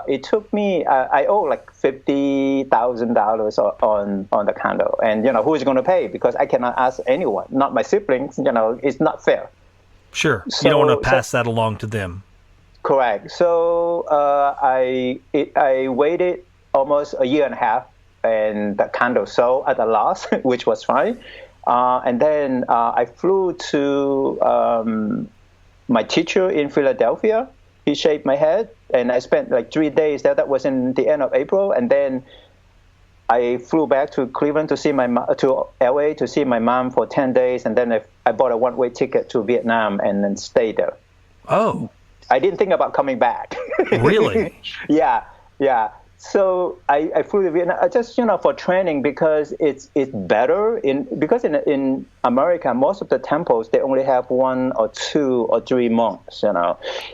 it took me. I owe like $50,000 on the condo, and who is going to pay? Because I cannot ask anyone, not my siblings. It's not fair. Sure. You don't want to pass that along to them. Correct. So I waited almost a year and a half, and that kind of sold at the last, which was fine. And then I flew to my teacher in Philadelphia. He shaved my head, and I spent like 3 days there. That was in the end of April, and then I flew back to Cleveland to see to LA to see my mom for 10 days, and then I bought a one-way ticket to Vietnam and then stayed there. Oh. I didn't think about coming back. Really? Yeah. So I flew to Vietnam just for training, because it's better because in America most of the temples they only have 1 or 2 or 3 monks,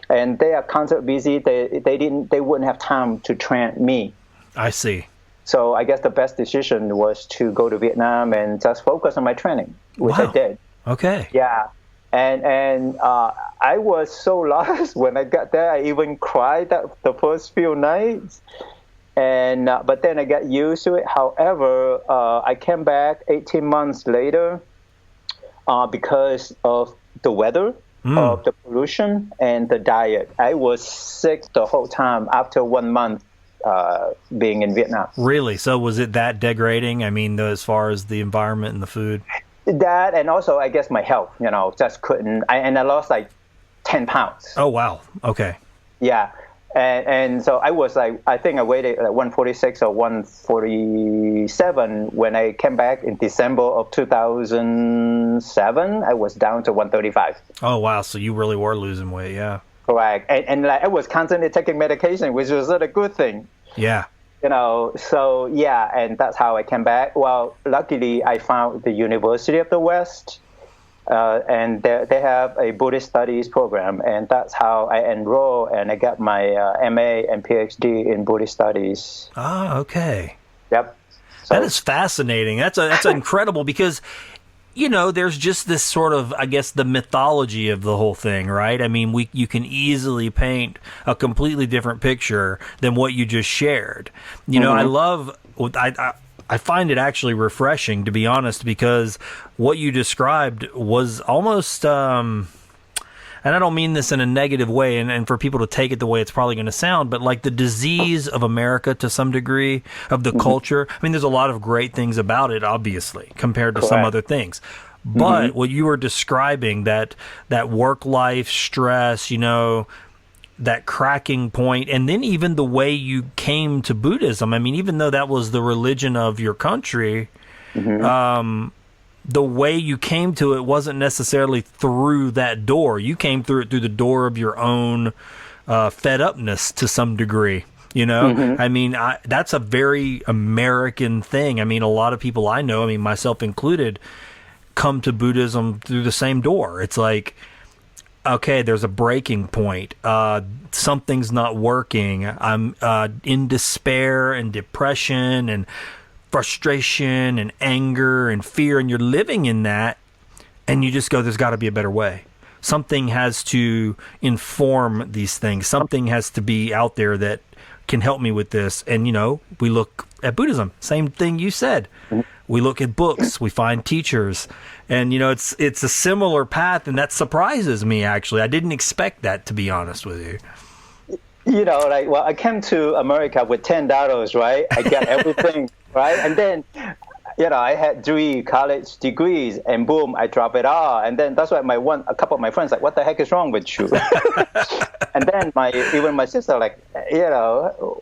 and they are constantly busy. They wouldn't have time to train me. I see. So I guess the best decision was to go to Vietnam and just focus on my training, which I did. Okay. Yeah. And I was so lost when I got there. I even cried the first few nights. And but then I got used to it. However, I came back 18 months later because of the weather, of the pollution, and the diet. I was sick the whole time after 1 month being in Vietnam. Really? So was it that degrading? I mean, as far as the environment and the food? That, and also I guess my health, just couldn't. And I lost like 10 pounds. Oh, wow. Okay. Yeah. And so I was like, I think I weighed at 146 or 147 when I came back in December of 2007. I was down to 135. Oh, wow. So you really were losing weight, yeah. Correct. And like, I was constantly taking medication, which was not a good thing. Yeah. So yeah, and that's how I came back. Well, luckily I found the University of the West. And they have a Buddhist studies program, and that's how I enrolled, and I got my MA and PhD in Buddhist studies. Ah, okay. Yep. So, that is fascinating. That's incredible, because there's just this sort of, I guess, the mythology of the whole thing, right? I mean, you can easily paint a completely different picture than what you just shared. I find it actually refreshing, to be honest, because what you described was almost, and I don't mean this in a negative way, and for people to take it the way it's probably going to sound, but like the disease of America to some degree, of the culture. I mean, there's a lot of great things about it, obviously, compared to some other things. But what you were describing, that work-life stress, that cracking point, and then even the way you came to Buddhism. I mean, even though that was the religion of your country, the way you came to it wasn't necessarily through that door. You came through it through the door of your own fed upness to some degree. I mean, that's a very American thing. I mean, a lot of people I know, I mean, myself included, come to Buddhism through the same door. It's like, okay, there's a breaking point. Something's not working. I'm in despair and depression and frustration and anger and fear, and you're living in that, and you just go, there's got to be a better way. Something has to inform these things. Something has to be out there that can help me with this. And, we look at Buddhism. Same thing you said. We look at books. We find teachers. And, it's a similar path, and that surprises me, actually. I didn't expect that, to be honest with you. I came to America with $10, right? I got everything, right? And then, I had 3 college degrees, and boom, I dropped it all. And then that's why a couple of my friends like, what the heck is wrong with you? And then even my sister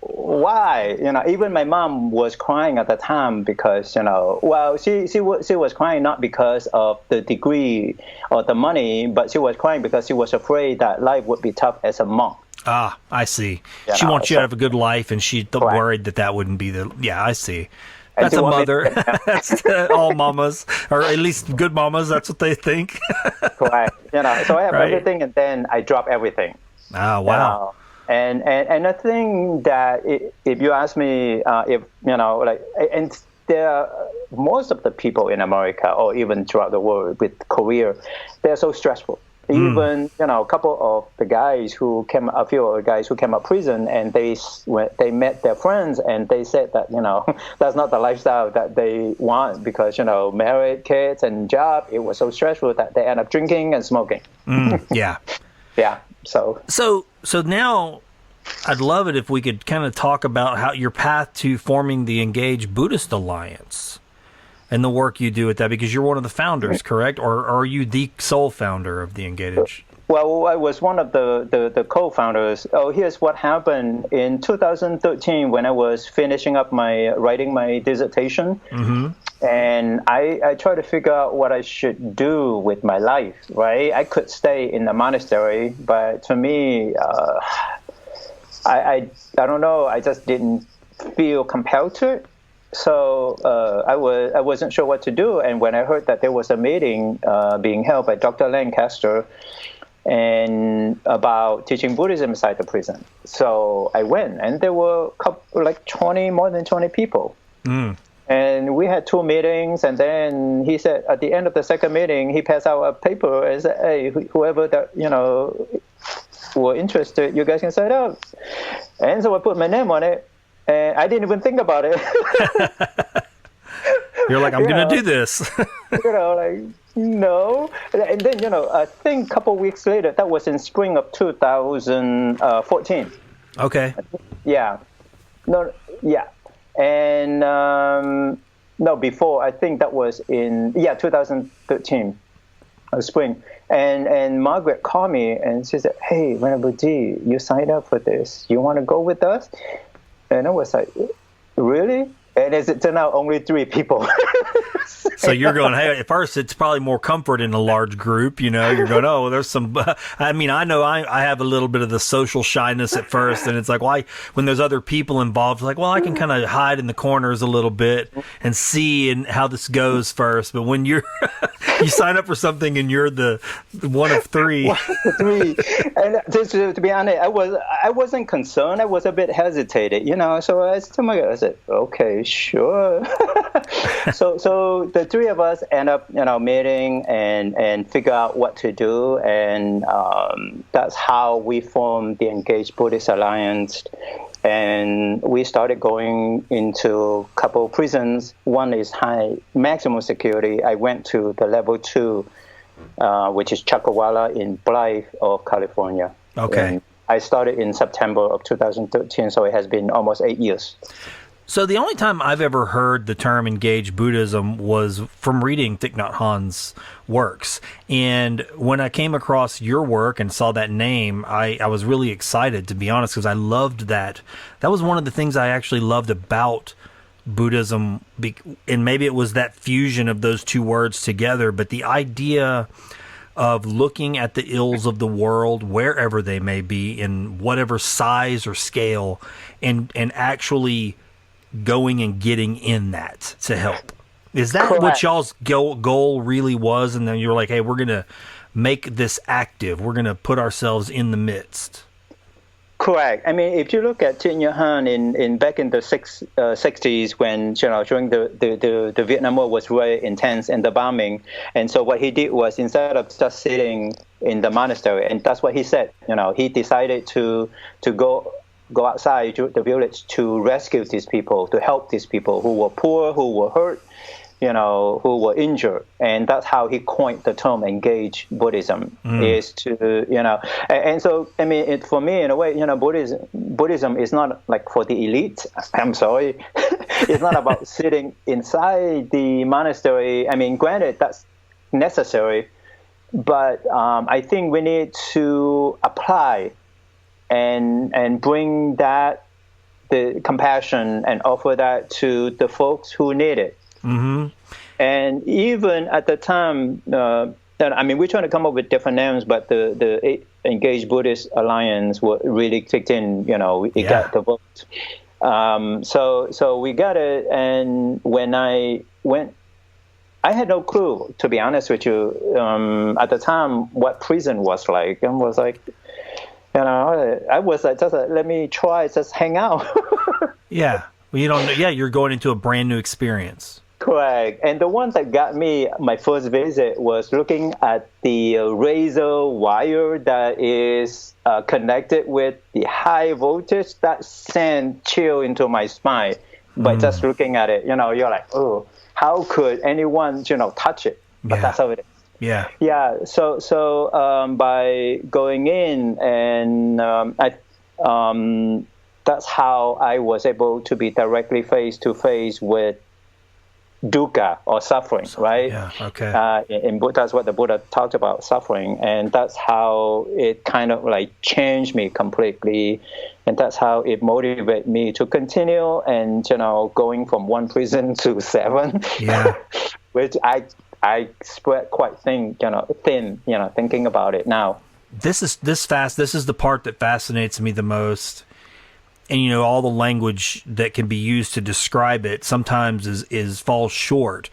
why? Even my mom was crying at the time because, she was crying not because of the degree or the money, but she was crying because she was afraid that life would be tough as a monk. Ah, I see. She wants you to have a good life, and she worried that wouldn't be yeah, I see. That's a mother. That's all mamas, or at least good mamas. That's what they think. Correct. So I have everything, and then I drop everything. Oh, wow. And the thing that if you ask me, and most of the people in America or even throughout the world with career, they're so stressful. Even a couple of the guys who came, a few of the guys who came out of prison, and they met their friends, and they said that that's not the lifestyle that they want, because married, kids, and job, it was so stressful that they end up drinking and smoking. Yeah. Yeah. So now I'd love it if we could kind of talk about how your path to forming the Engaged Buddhist Alliance and the work you do with that, because you're one of the founders, correct? Or are you the sole founder of the Engaged? Well, I was one of the co-founders. Oh, here's what happened. In 2013, when I was finishing up writing my dissertation, and I tried to figure out what I should do with my life, right? I could stay in the monastery, but to me, I don't know, I just didn't feel compelled to it. So I wasn't sure what to do. And when I heard that there was a meeting being held by Dr. Lancaster and about teaching Buddhism inside the prison, so I went, and there were more than 20 people. And we had 2 meetings, and then he said at the end of the second meeting, he passed out a paper and said, "Hey, whoever that were interested, you guys can sign up." And so I put my name on it, and I didn't even think about it. You're like, I'm going to do this. No. And then, I think a couple of weeks later, that was in spring of 2014. Okay. Yeah. No, yeah. And, no, before, I think that was in, 2013, spring. And Margaret called me and she said, "Hey, Venerable D, you signed up for this. You want to go with us?" And I was like, "Really?" And as it turned out, only 3 people. So you're going, hey, at first it's probably more comfort in a large group, you're going, oh, there's some, I know I have a little bit of the social shyness at first, and it's like, why, when there's other people involved, like, well, I can kind of hide in the corners a little bit and see how this goes first. But when you sign up for something and you're the one of 3. One of 3. And to be honest, I wasn't concerned. I was a bit hesitated, so I told my God, I said, okay, sure. So the 3 of us end up, meeting and figure out what to do, and that's how we formed the Engaged Buddhist Alliance. And we started going into a couple of prisons. One is high maximum security. I went to the level 2, which is Chakawala in Blythe of California. Okay. And I started in September of 2013, so it has been almost 8 years. So the only time I've ever heard the term Engaged Buddhism was from reading Thich Nhat Hanh's works. And when I came across your work and saw that name, I was really excited, to be honest, because I loved that. That was one of the things I actually loved about Buddhism, and maybe it was that fusion of those 2 words together, but the idea of looking at the ills of the world, wherever they may be, in whatever size or scale, and actually going and getting in that to help. Is that Correct. what y'all's goal really was? And then you're like, hey, we're going to make this active. We're going to put ourselves in the midst. Correct. I mean, if you look at Thich Nhat Hanh in back in the 60s, when during the Vietnam War was very intense and the bombing, and so what he did was, instead of just sitting in the monastery, and that's what he said, he decided to go outside to the village to rescue these people, to help these people who were poor, who were hurt, who were injured. And that's how he coined the term Engaged Buddhism, is to, and so, I mean, for me, in a way, Buddhism is not like for the elite. I'm sorry. It's not about sitting inside the monastery. I mean, granted, that's necessary, but I think we need to apply and bring the compassion and offer that to the folks who need it. Mm-hmm. And even at the time, we're trying to come up with different names, but the Engaged Buddhist Alliance really kicked in. It got the vote. So we got it, and when I went, I had no clue, to be honest with you, at the time, what prison was like. And was like, I was like, let me try, just hang out. Yeah. Well, you don't know. Yeah, you're going into a brand new experience. Correct. And the one that got me my first visit was looking at the razor wire that is connected with the high voltage. That sent chill into my spine. But just looking at it, you're like, oh, how could anyone, touch it? But that's how it is. Yeah. So by going in, and that's how I was able to be directly face to face with dukkha, or suffering, right? Yeah. Okay. That's what the Buddha talked about, suffering, and that's how it kind of like changed me completely, and that's how it motivated me to continue, and going from one prison to 7. Yeah. Which I spread quite thin, thinking about it now. This is the part that fascinates me the most. And all the language that can be used to describe it sometimes is falls short.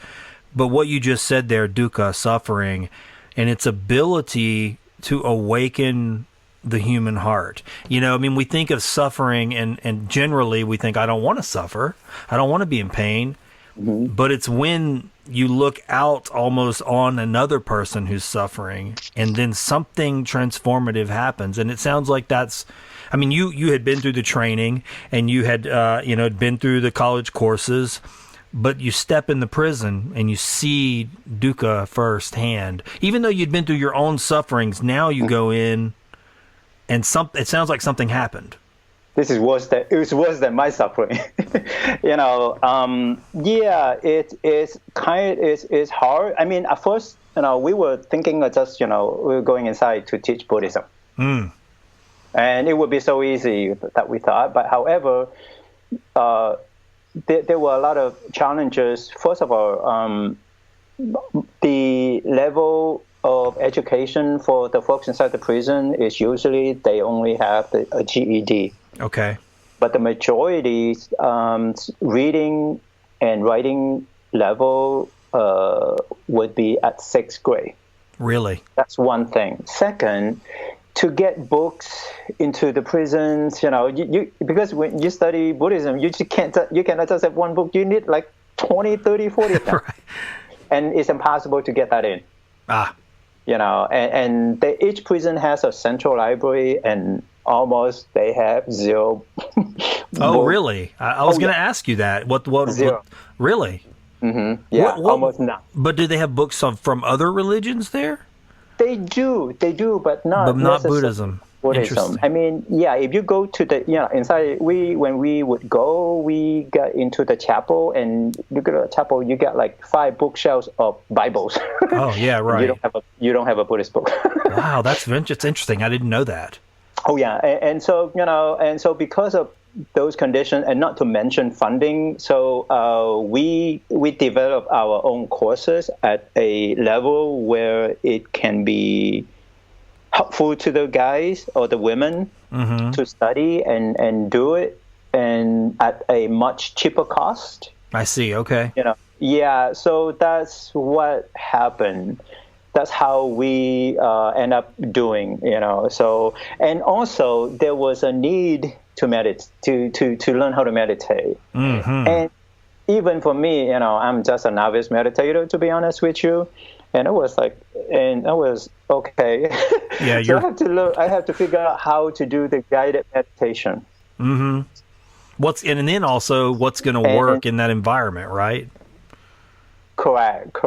But what you just said there, dukkha, suffering, and its ability to awaken the human heart. We think of suffering, and generally we think, I don't want to suffer. I don't want to be in pain. Mm-hmm. But it's when you look out almost on another person who's suffering, and then something transformative happens. And it sounds like that's, you had been through the training, and you had, been through the college courses, but you step in the prison and you see dukkha firsthand. Even though you'd been through your own sufferings, now you go in, and it sounds like something happened. This is worse than my suffering. It's hard. At first, we were thinking of just, we were going inside to teach Buddhism. Mm. And it would be so easy that we thought. But however, there were a lot of challenges. First of all, the level of education for the folks inside the prison is usually they only have a GED. Okay. But the majority reading and writing level would be at 6th grade. Really? That's one thing. Second, to get books into the prisons, because when you study Buddhism, you cannot just have one book. You need like 20, 30, 40 of them. Right. And it's impossible to get that in. And each prison has a central library, and almost they have zero. Oh, really? I was going to ask you that. What zero. Really? Mm-hmm. Yeah, almost none. But do they have books from other religions there? They do, but not Buddhism. Buddhism. If you go to the, inside, when we would go, we got into the chapel, and you go to the chapel, you get like 5 bookshelves of Bibles. Oh, yeah, right. You don't have a Buddhist book. Wow, that's interesting. I didn't know that. Oh, yeah. And so because of those conditions, and not to mention funding, so we develop our own courses at a level where it can be helpful to the guys or the women mm-hmm. to study and do it, and at a much cheaper cost. I see. Okay. Yeah. So that's what happened. That's how we end up doing. So, and also there was a need to meditate, to learn how to meditate. Mm-hmm. And even for me, I'm just a novice meditator, to be honest with you. And it was okay. Yeah, so I have to figure out how to do the guided meditation. Mm-hmm. And then also what's going to work in that environment, right? Correct.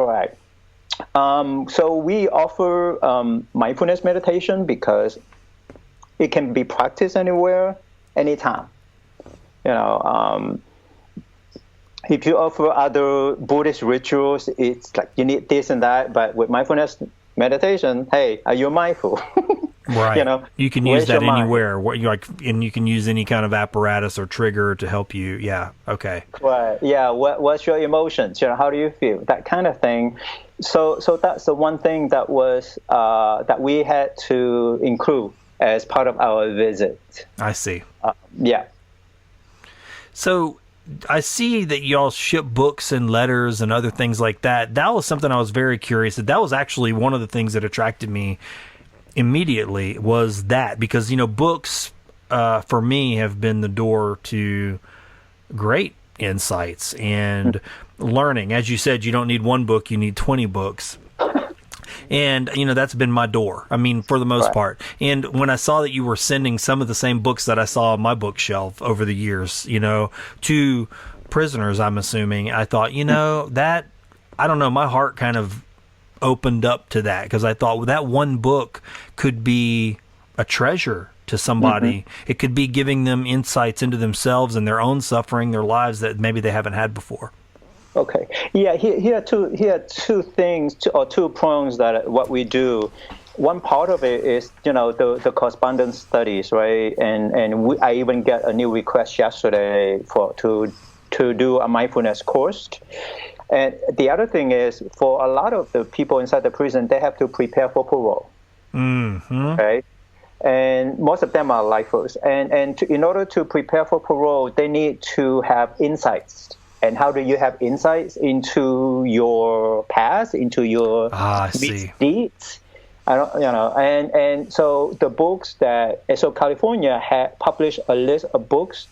So we offer mindfulness meditation because it can be practiced anywhere, anytime. If you offer other Buddhist rituals, it's like you need this and that. But with mindfulness meditation, hey, are you mindful? Right. You can use that anywhere. And you can use any kind of apparatus or trigger to help you. Yeah. Okay. Right. Yeah. What's your emotions? How do you feel? That kind of thing. So that's the one thing that was that we had to include as part of our visit. I see. Yeah. So I see that y'all ship books and letters and other things like that. That was something I was very curious. That was actually one of the things that attracted me immediately, was that because books for me have been the door to great insights and learning. As you said, you don't need one book, you need 20 books. And, that's been my door. For the most part. And when I saw that you were sending some of the same books that I saw on my bookshelf over the years, to prisoners, I'm assuming, I thought, that, I don't know, my heart kind of opened up to that, because I thought, well, that one book could be a treasure to somebody. It could be giving them insights into themselves and their own suffering, their lives that maybe they haven't had before. Okay. Yeah, here are two things, or 2 prongs that what we do. One part of it is, the correspondence studies, right? And I even get a new request yesterday to do a mindfulness course. And the other thing is, for a lot of the people inside the prison, they have to prepare for parole. Right? And most of them are lifers. And in order to prepare for parole, they need to have insights. And how do you have insights into your past, into your misdeeds? And so the books so California had published a list of books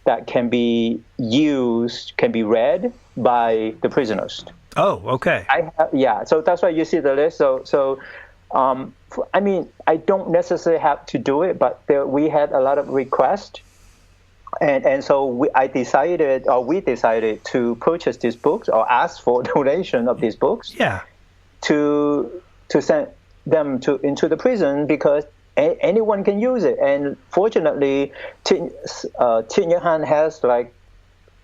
that can be used, can be read by the prisoners. Oh, okay. So that's why you see the list. So I don't necessarily have to do it, but we had a lot of requests. And so we decided to purchase these books, or ask for donation of these books. Yeah. To send them into the prison, because anyone can use it. And fortunately, Thich Nhat Hanh has like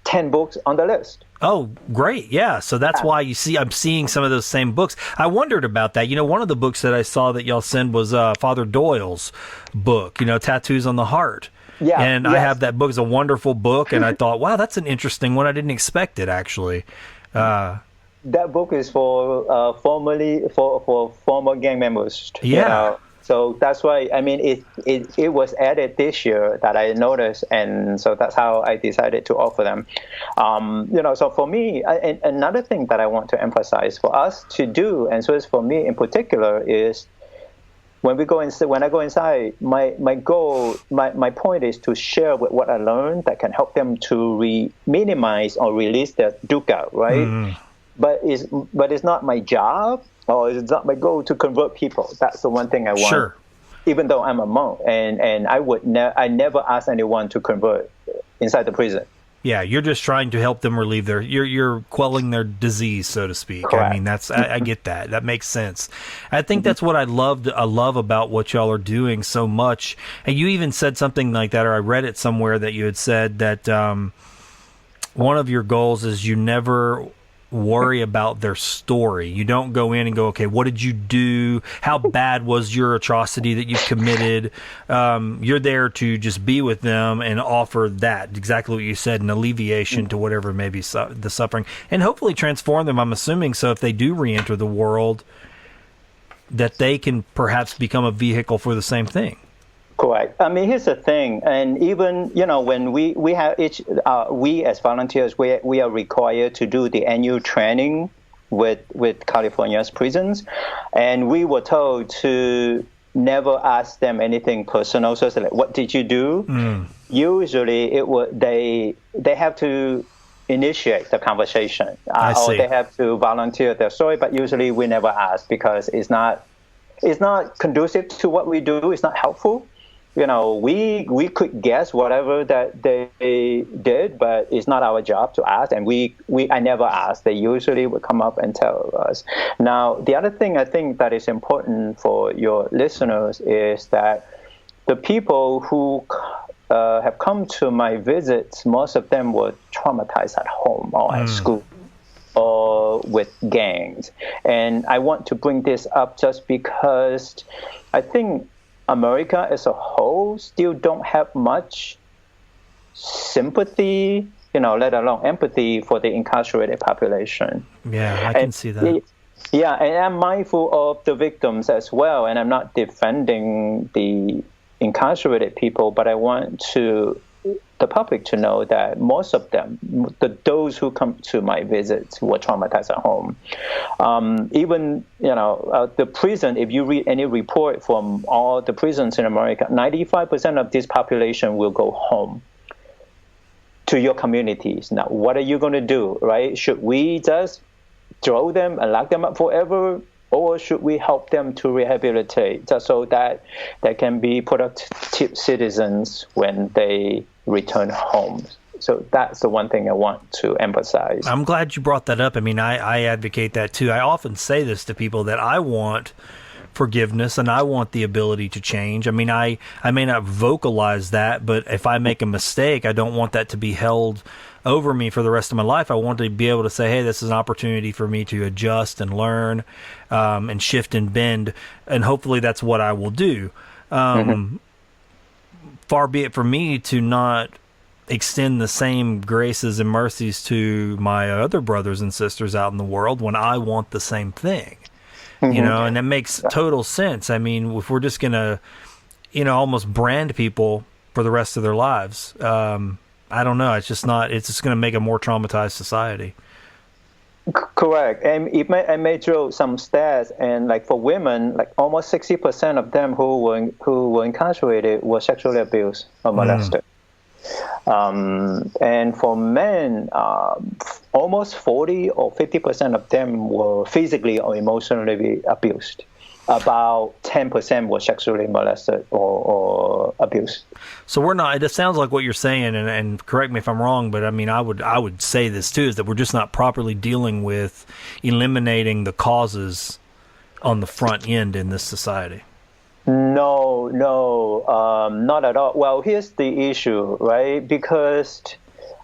10 books on the list. Oh, great. Yeah. So that's why I'm seeing some of those same books. I wondered about that. One of the books that I saw that y'all send was Father Doyle's book, Tattoos on the Heart. Yeah. And I have that book. It's a wonderful book. And I thought, wow, that's an interesting one. I didn't expect it, actually. That book is for former gang members. Yeah. So that's why, it was added this year that I noticed, and so that's how I decided to offer them. So for me, another thing that I want to emphasize for us to do, and so it's for me in particular, is when I go inside, my goal, my point is to share with what I learned that can help them to minimize or release their dukkha, right? But it's not my job, or it's not my goal to convert people. That's the one thing I want. Sure. Even though I'm a monk, and I never ask anyone to convert inside the prison. Yeah, you're just trying to help them relieve you're quelling their disease, so to speak. Correct. I get that. That makes sense. I think that's what I love about what y'all are doing so much. And you even said something like that, or I read it somewhere that you had said that one of your goals is you never worry about their story. You don't go in and go, okay, what did you do? How bad was your atrocity that you've committed? You're there to just be with them and offer that, exactly what you said, an alleviation to whatever may be the suffering, and hopefully transform them, I'm assuming, so if they do re-enter the world, that they can perhaps become a vehicle for the same thing. Correct. Here's the thing, and even when we have we as volunteers, we are required to do the annual training with California's prisons, and we were told to never ask them anything personal. So it's like, what did you do? Usually, they have to initiate the conversation, or they have to volunteer their story. But usually, we never ask, because it's not conducive to what we do. It's not helpful. We could guess whatever that they did, but it's not our job to ask, and I never ask. They usually would come up and tell us. Now, the other thing I think that is important for your listeners is that the people who have come to my visits, most of them were traumatized at home or at school or with gangs. And I want to bring this up just because I think America as a whole still don't have much sympathy, let alone empathy for the incarcerated population. Yeah, I can see that. Yeah, and I'm mindful of the victims as well, and I'm not defending the incarcerated people, but I want the public to know that most of them, those who come to my visits, were traumatized at home. Even the prison, if you read any report from all the prisons in America, 95% of this population will go home to your communities. Now, what are you going to do, right? Should we just throw them and lock them up forever? Or should we help them to rehabilitate just so that they can be productive citizens when they return home? So that's the one thing I want to emphasize. I'm glad you brought that up. I mean, I advocate that too. I often say this to people that I want forgiveness and I want the ability to change. I mean, I may not vocalize that, but if I make a mistake, I don't want that to be held over me for the rest of my life. I want to be able to say, hey, this is an opportunity for me to adjust and learn and shift and bend, and hopefully that's what I will do. Far be it from me to not extend the same graces and mercies to my other brothers and sisters out in the world when I want the same thing. You know, and that makes total sense. I mean, if we're just going to, almost brand people for the rest of their lives, I don't know. It's just not, it's just going to make a more traumatized society. Correct. And I may throw some stats, and like for women, like almost 60% of them who were incarcerated were sexually abused or molested. And for men, almost 40 or 50% of them were physically or emotionally abused. About 10% were sexually molested or abused. So we're not. It sounds like what you're saying, and correct me if I'm wrong, but I mean, I would say this too, is that we're just not properly dealing with eliminating the causes on the front end in this society. No, not at all. Well, here's the issue, right? Because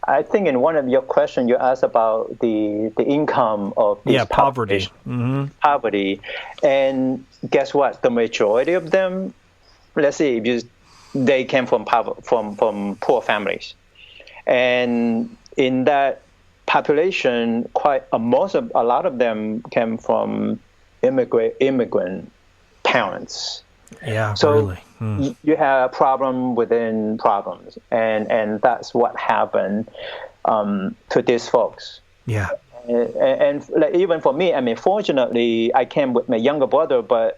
I think in one of your questions you asked about the income of these poverty. Poverty, and guess what? The majority of them, let's say, they came from poor families, and in that population, a lot of them came from immigrant parents. Yeah, so really. You have a problem within problems, and that's what happened to these folks. Yeah. And like, even for me, I mean, fortunately, I came with my younger brother, but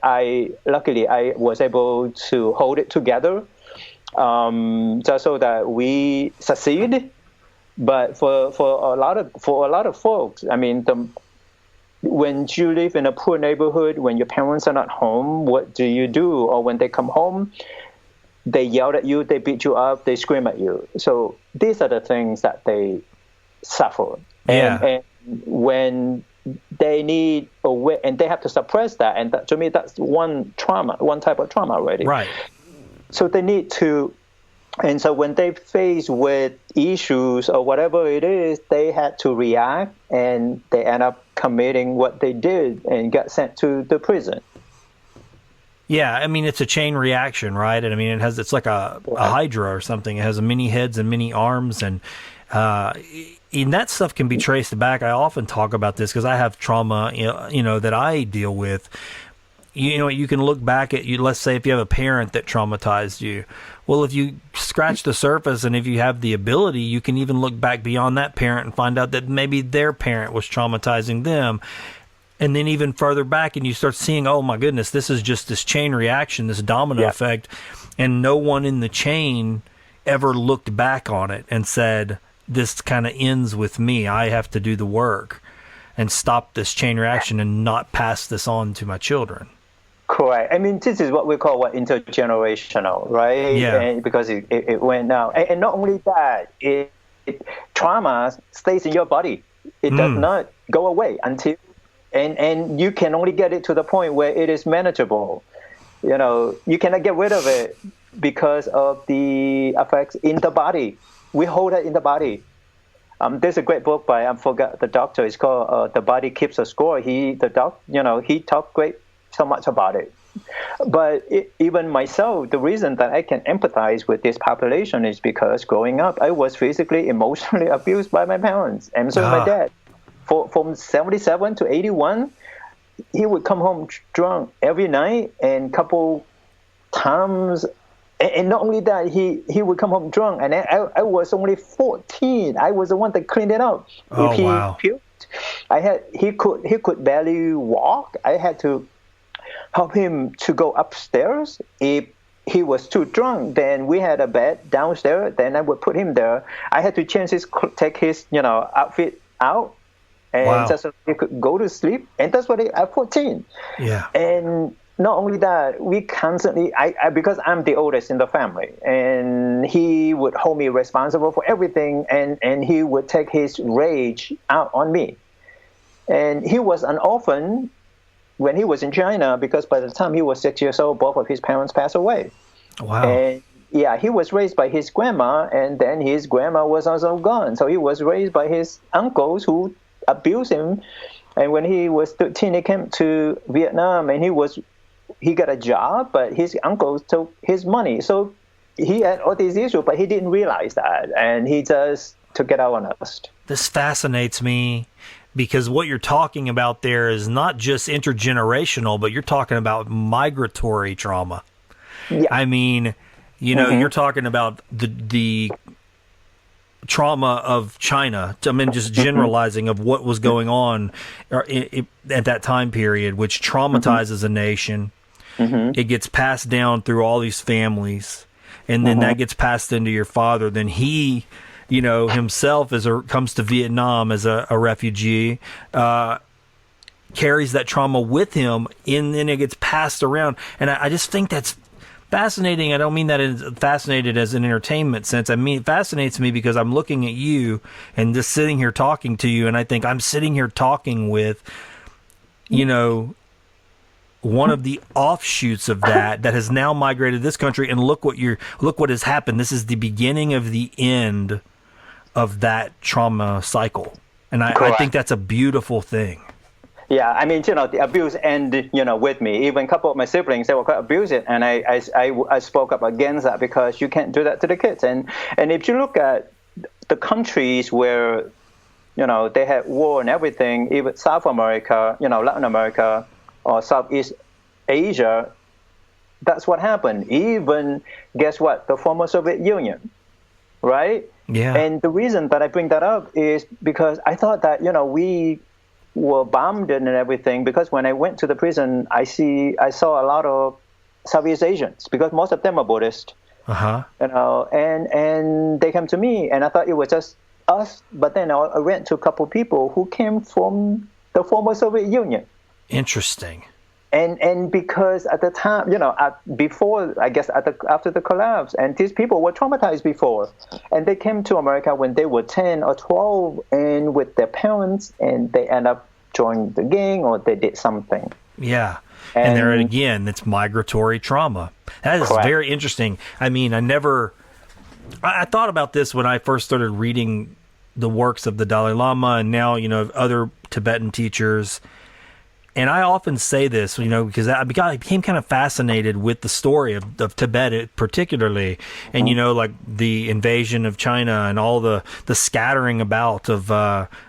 luckily I was able to hold it together, just so that we succeed. But for a lot of folks, I mean, when you live in a poor neighborhood, when your parents are not home, what do you do? Or when they come home, they yell at you, they beat you up, they scream at you. So these are the things that they suffer. And when they need a way, and they have to suppress that, and to me, that's one type of trauma already. Right. So they need to. And so when they face with issues or whatever it is, they had to react, and they end up committing what they did and got sent to the prison. Yeah, I mean, it's a chain reaction, right? And I mean, it's like a hydra or something. It has many heads and many arms, and that stuff can be traced back. I often talk about this because I have trauma, that I deal with. You can look back at let's say if you have a parent that traumatized you. Well, if you scratch the surface and if you have the ability, you can even look back beyond that parent and find out that maybe their parent was traumatizing them. And then even further back, and you start seeing, oh my goodness, this is just this chain reaction, this domino effect. And no one in the chain ever looked back on it and said, this kind of ends with me. I have to do the work and stop this chain reaction and not pass this on to my children. Correct. I mean, this is what we call intergenerational, right? Yeah. And because it went out. And not only that, trauma stays in your body. It does not go away until, and you can only get it to the point where it is manageable. You cannot get rid of it because of the effects in the body. We hold it in the body. There's a great book by, I forgot the doctor. It's called "The Body Keeps a Score." He talked so much about it. But even myself, the reason that I can empathize with this population is because growing up, I was physically, emotionally abused by my parents, and so my dad. From 77 to 81, he would come home drunk every night, and couple times. And not only that, he would come home drunk, and I was only 14. I was the one that cleaned it up. Oh, if he wow. puked, he could barely walk. I had to help him to go upstairs. If he was too drunk, then we had a bed downstairs. Then I would put him there. I had to take his outfit out, and just so he could go to sleep. And that's what at 14. Yeah. And not only that, we constantly, because I'm the oldest in the family, and he would hold me responsible for everything, and he would take his rage out on me. And he was an orphan when he was in China, because by the time he was 6 years old, both of his parents passed away. Wow. And yeah, he was raised by his grandma, and then his grandma was also gone. So he was raised by his uncles who abused him. And when he was 13, he came to Vietnam, and he got a job, but his uncles took his money. So he had all these issues, but he didn't realize that, and he just took it out on us. This fascinates me, because what you're talking about there is not just intergenerational, but you're talking about migratory trauma. Yeah. I mean, you're talking about the trauma of China. I mean, just generalizing of what was going on at that time period, which traumatizes a nation. It gets passed down through all these families, and then that gets passed into your father. Then he, himself comes to Vietnam as a refugee, carries that trauma with him, and then it gets passed around. And I just think that's fascinating. I don't mean that as fascinated as an entertainment sense. I mean, it fascinates me because I'm looking at you and just sitting here talking to you, and I think I'm sitting here talking with, one of the offshoots of that has now migrated to this country, and look what has happened. This is the beginning of the end of that trauma cycle, and I think that's a beautiful thing. Yeah, I mean, the abuse ended, with me. Even a couple of my siblings, they were quite abusive, and I spoke up against that, because you can't do that to the kids. And if you look at the countries where, they had war and everything, even South America, Latin America, or Southeast Asia, that's what happened. Even, guess what, the former Soviet Union, right? Yeah. And the reason that I bring that up is because I thought that, we were bombed and everything, because when I went to the prison, I saw a lot of Southeast Asians, because most of them are Buddhist, and they came to me, and I thought it was just us, but then I went to a couple of people who came from the former Soviet Union. Interesting. And because at the time, before, I guess after the collapse, and these people were traumatized before, and they came to America when they were 10 or 12, and with their parents, and they end up joining the gang, or they did something. Yeah. And there again, it's migratory trauma. That is correct. Very interesting. I mean, I thought about this when I first started reading the works of the Dalai Lama, and now, other Tibetan teachers. And I often say this, because I became kind of fascinated with the story of Tibet particularly, and, like the invasion of China and all the scattering about of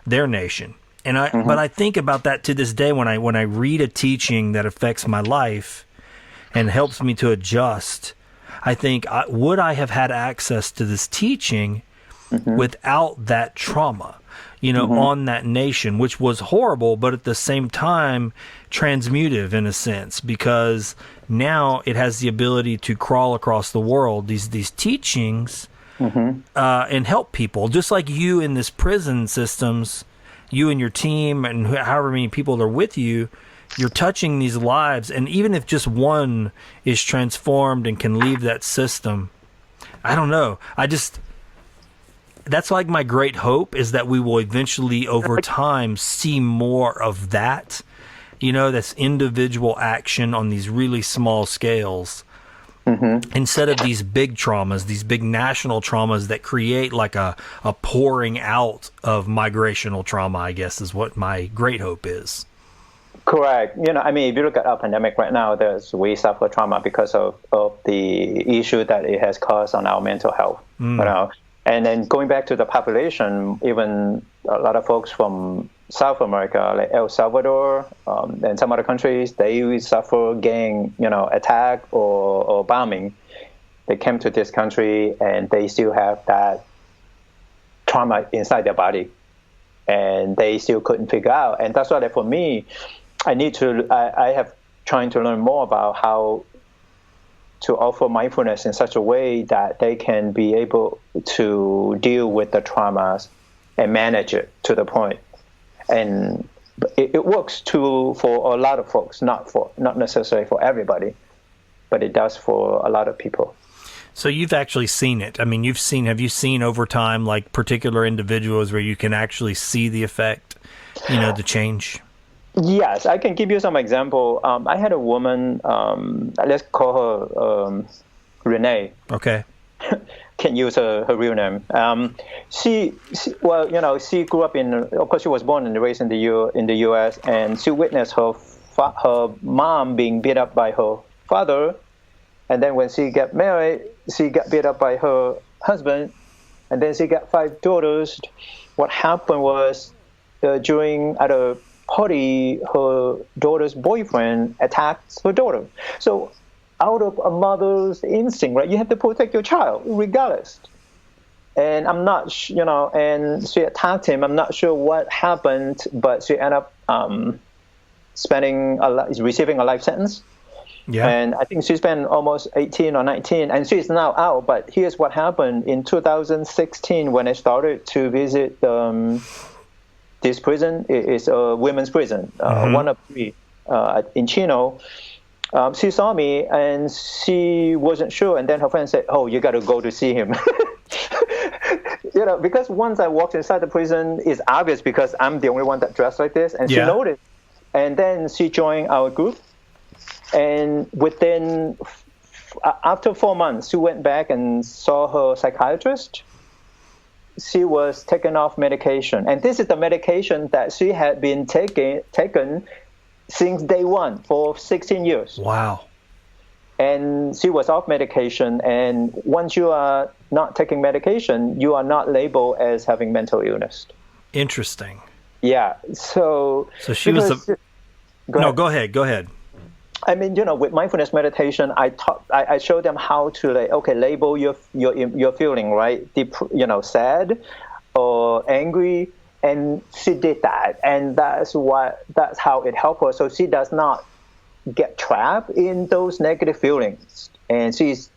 their nation. And but I think about that to this day when I read a teaching that affects my life and helps me to adjust. I think, would I have had access to this teaching without that trauma? On that nation, which was horrible, but at the same time transmutive in a sense, because now it has the ability to crawl across the world, these teachings, and help people. Just like you in this prison systems, you and your team, and however many people are with you, you're touching these lives. And even if just one is transformed and can leave that system, I don't know. That's like my great hope, is that we will eventually, over time, see more of that, that's individual action on these really small scales, instead of these big traumas, these big national traumas that create like a pouring out of migrational trauma, I guess, is what my great hope is. Correct. If you look at our pandemic right now, we suffer trauma because of the issue that it has caused on our mental health, And then going back to the population, even a lot of folks from South America, like El Salvador, and some other countries, they suffer gang, attack or bombing. They came to this country and they still have that trauma inside their body, and they still couldn't figure out. And that's why, for me, I have trying to learn more about how to offer mindfulness in such a way that they can be able to deal with the traumas and manage it to the point. And But it works for a lot of folks, not necessarily for everybody, but it does for a lot of people. So you've actually seen it. I mean, have you seen over time, like particular individuals where you can actually see the effect, the change? Yes, I can give you some example. I had a woman, let's call her Renee. Okay. Can't use her real name. She grew up of course, she was born and raised in the U.S., and she witnessed her mom being beat up by her father. And then when she got married, she got beat up by her husband, and then she got 5 daughters. What happened was at a party, her daughter's boyfriend attacked her daughter. So out of a mother's instinct, right, you have to protect your child regardless. And I'm not, and she attacked him. I'm not sure what happened, but she ended up receiving a life sentence. Yeah. And I think she spent almost 18 or 19, and she's now out. But here's what happened in 2016 when I started to visit this prison. It's a women's prison, one of 3 in Chino. She saw me and she wasn't sure, and then her friend said, "Oh, you got to go to see him." Because once I walked inside the prison, it's obvious because I'm the only one that dressed like this, and she noticed. And then she joined our group. And after 4 months, she went back and saw her psychiatrist. She was taken off medication. And this is the medication that she had been taken since day one for 16 years. Wow. And she was off medication. And once you are not taking medication, you are not labeled as having mental illness. Interesting. Yeah. So she was go ahead. I mean, with mindfulness meditation, I show them how to label your feeling, right? Sad or angry, and she did that, and that's how it helped her. So she does not get trapped in those negative feelings, and she's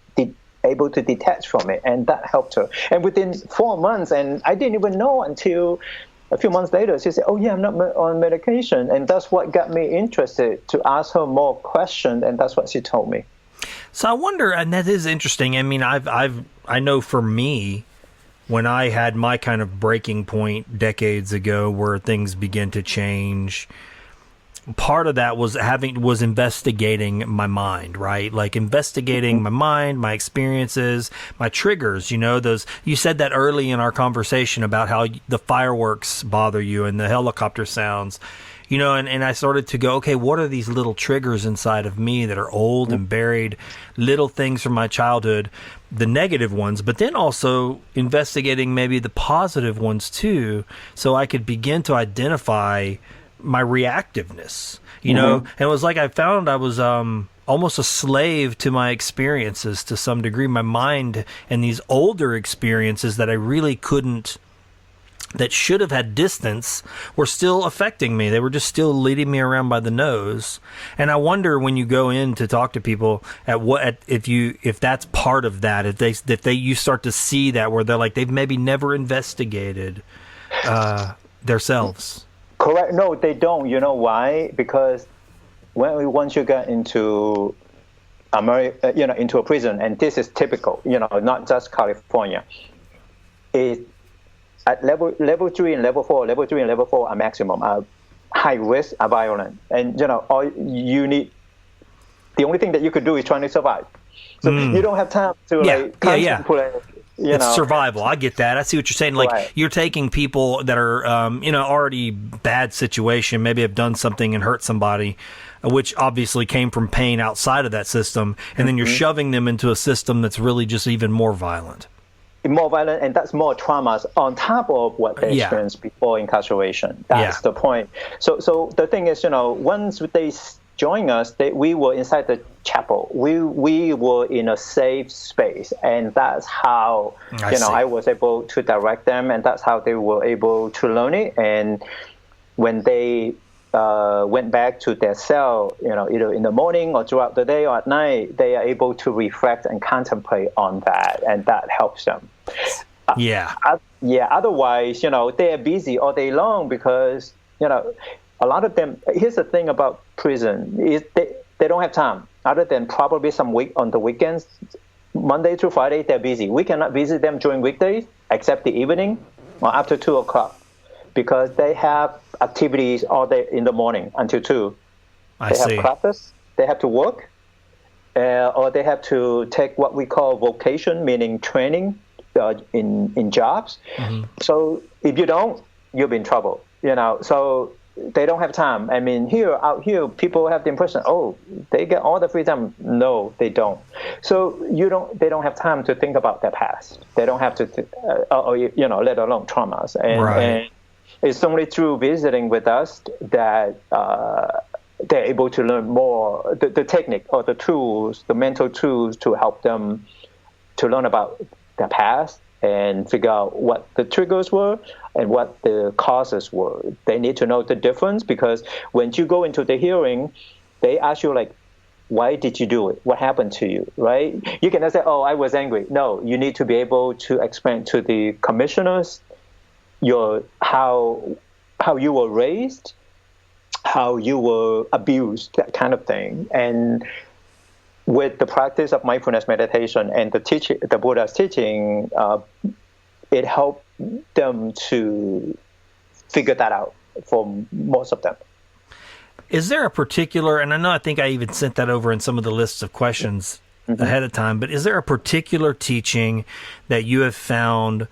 able to detach from it, and that helped her. And within 4 months, and I didn't even know until a few months later, she said, "Oh yeah, I'm not on medication," and that's what got me interested to ask her more questions, and that's what she told me. So I wonder, and that is interesting. I mean, I know for me, when I had my kind of breaking point decades ago, where things began to change, part of that was investigating my mind, right? Like investigating my mind, my experiences, my triggers, you said that early in our conversation about how the fireworks bother you and the helicopter sounds, and I started to go, okay, what are these little triggers inside of me that are old and buried, little things from my childhood, the negative ones, but then also investigating maybe the positive ones too, so I could begin to identify my reactiveness, and it was like I found I was almost a slave to my experiences to some degree, my mind, and these older experiences that I really couldn't, that should have had distance, were still affecting me. They were just still leading me around by the nose. And I wonder, when you go in to talk to people, if that's part of that, if you start to see that, where they're like, they've maybe never investigated themselves. Correct. No, they don't. You know why? Because once you get into America, into a prison, and this is typical, not just California, at level 3 and level 4, level 3 and level 4 are maximum, are high risk, are violent, and all you need. The only thing that you could do is trying to survive. So you don't have time to contemplate. It's survival. I get that. I see what you're saying. Like, right. You're taking people that are, already bad situation, maybe have done something and hurt somebody, which obviously came from pain outside of that system, and then you're shoving them into a system that's really just even more violent. More violent, and that's more traumas on top of what they experienced before incarceration. That's the point. So the thing is, once they join us, we were inside the chapel. We were in a safe space, and that's how I was able to direct them, and that's how they were able to learn it. And when they went back to their cell, either in the morning or throughout the day or at night, they are able to reflect and contemplate on that, and that helps them. Otherwise, they are busy all day long because a lot of them, here's the thing about prison, is they don't have time, other than probably on the weekends. Monday through Friday, they're busy. We cannot visit them during weekdays, except the evening or after 2 o'clock, because they have activities all day in the morning until 2. They have classes, they have to work, or they have to take what we call vocation, meaning training in jobs. Mm-hmm. So if you don't, you'll be in trouble, So they don't have time. I mean, out here, people have the impression, they get all the free time. No, they don't. So they don't have time to think about their past. They don't have to, let alone traumas. And it's only through visiting with us that they're able to learn more, the technique or the tools, the mental tools to help them to learn about their past and figure out what the triggers were and what the causes were. They need to know the difference, because when you go into the hearing, they ask you, like, why did you do it? What happened to you, right? You cannot say, I was angry. No, you need to be able to explain to the commissioners how you were raised, how you were abused, that kind of thing. And with the practice of mindfulness meditation and the Buddha's teaching, it helped them to figure that out for most of them. Is there a particular, and I think I even sent that over in some of the lists of questions ahead of time, but is there a particular teaching that you have found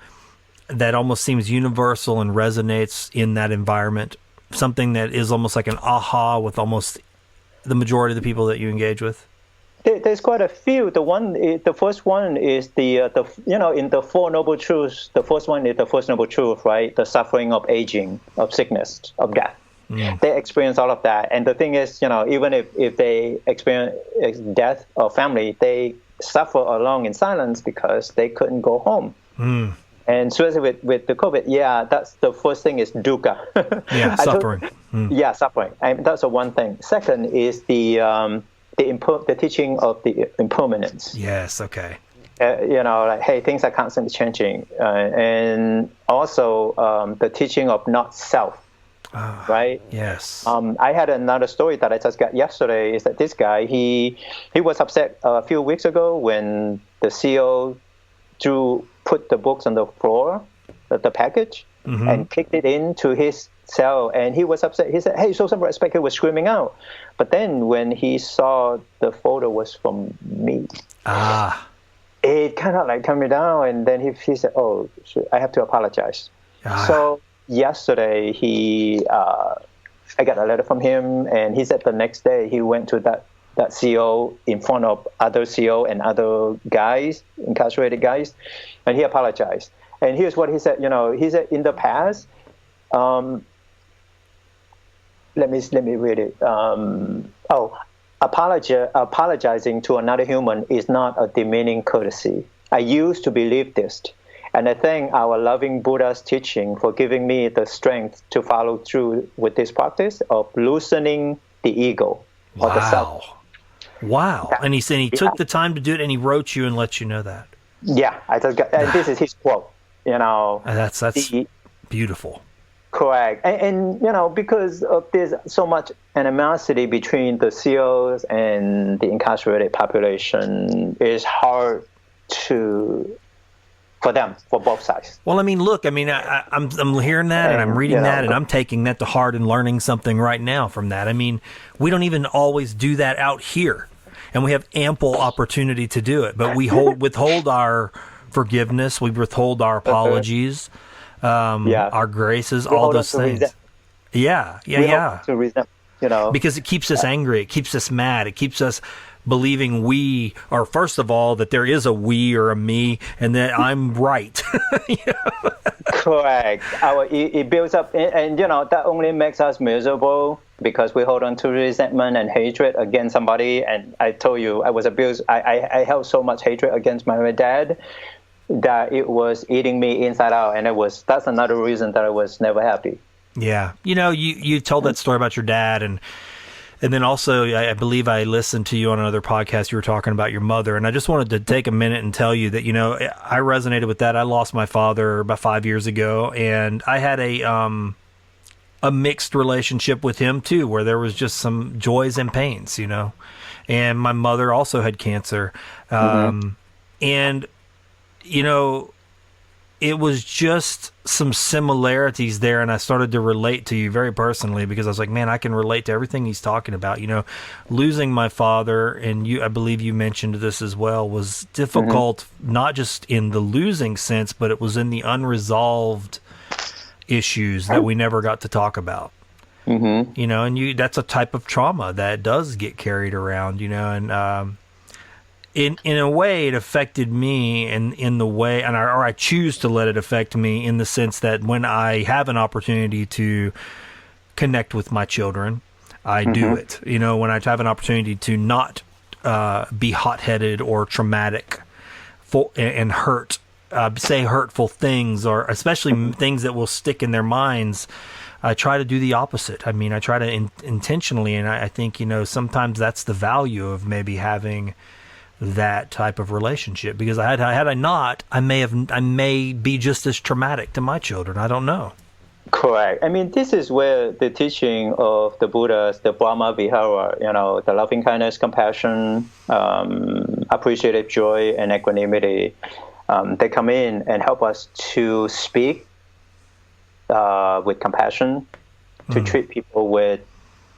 that almost seems universal and resonates in that environment? Something that is almost like an aha with almost the majority of the people that you engage with? There's quite a few. The first one is in the Four Noble Truths. The first one is the First Noble Truth, right? The suffering of aging, of sickness, of death. Mm. They experience all of that, and the thing is, even if they experience death of family, they suffer along in silence because they couldn't go home. Mm. And especially with the COVID, that's the first thing is dukkha. Yeah, suffering. Yeah, suffering. And that's the one thing. Second is the teaching of the impermanence. Yes, okay. Like, hey, things are constantly changing. And also the teaching of not self, right? Yes. I had another story that I just got yesterday, is that this guy, he was upset a few weeks ago when the CEO put the books on the floor, the package, and kicked it into his cell, and he was upset. He said, hey, show some respect. He was screaming out. But then when he saw the photo was from me, it kind of like calmed me down, and then he said, I have to apologize. So yesterday, I got a letter from him, and he said the next day he went to that CEO in front of other CEO and other guys, incarcerated guys, and he apologized. And here's what he said. He said in the past, let me read it. Apologizing to another human is not a demeaning courtesy. I used to believe this, and I thank our loving Buddha's teaching for giving me the strength to follow through with this practice of loosening the ego or the self. Wow. And he said he took the time to do it, and he wrote you and let you know that. Yeah, I just got, and this is his quote. That's beautiful. Correct. And because of this so much animosity between the COs and the incarcerated population, it's hard for both sides. Well, I mean, look, I'm hearing that, and I'm reading that, and I'm taking that to heart and learning something right now from that. I mean, we don't even always do that out here, and we have ample opportunity to do it, but we withhold our forgiveness, we withhold our apologies, our graces, all those things. Yeah. To resent, because it keeps us angry, it keeps us mad, it keeps us believing we are, first of all, that there is a we or a me, and that I'm right. Correct. It builds up, and that only makes us miserable, because we hold on to resentment and hatred against somebody. And I told you, I was abused. I held so much hatred against my dad that it was eating me inside out, and that's another reason that I was never happy. Yeah. You told that story about your dad, and then also, I believe I listened to you on another podcast. You were talking about your mother, and I just wanted to take a minute and tell you that, I resonated with that. I lost my father about 5 years ago, and I had a mixed relationship with him too, where there was just some joys and pains, and my mother also had cancer. And, it was just some similarities there, and I started to relate to you very personally because I was like, man, I can relate to everything he's talking about. Losing my father, and I believe you mentioned this as well, was difficult, not just in the losing sense, but it was in the unresolved issues that we never got to talk about. And that's a type of trauma that does get carried around, and in a way, it affected me in the way, or I choose to let it affect me in the sense that when I have an opportunity to connect with my children, I do it. When I have an opportunity to not be hot-headed or traumatic and hurt, say hurtful things, or especially things that will stick in their minds, I try to do the opposite. I mean, I try to intentionally, and I think, sometimes that's the value of maybe having that type of relationship, because had I not, I may be just as traumatic to my children. I don't know. Correct. I mean, this is where the teaching of the Buddhas, the Brahma Vihara, the loving kindness, compassion, appreciative joy, and equanimity, they come in and help us to speak with compassion, to treat people with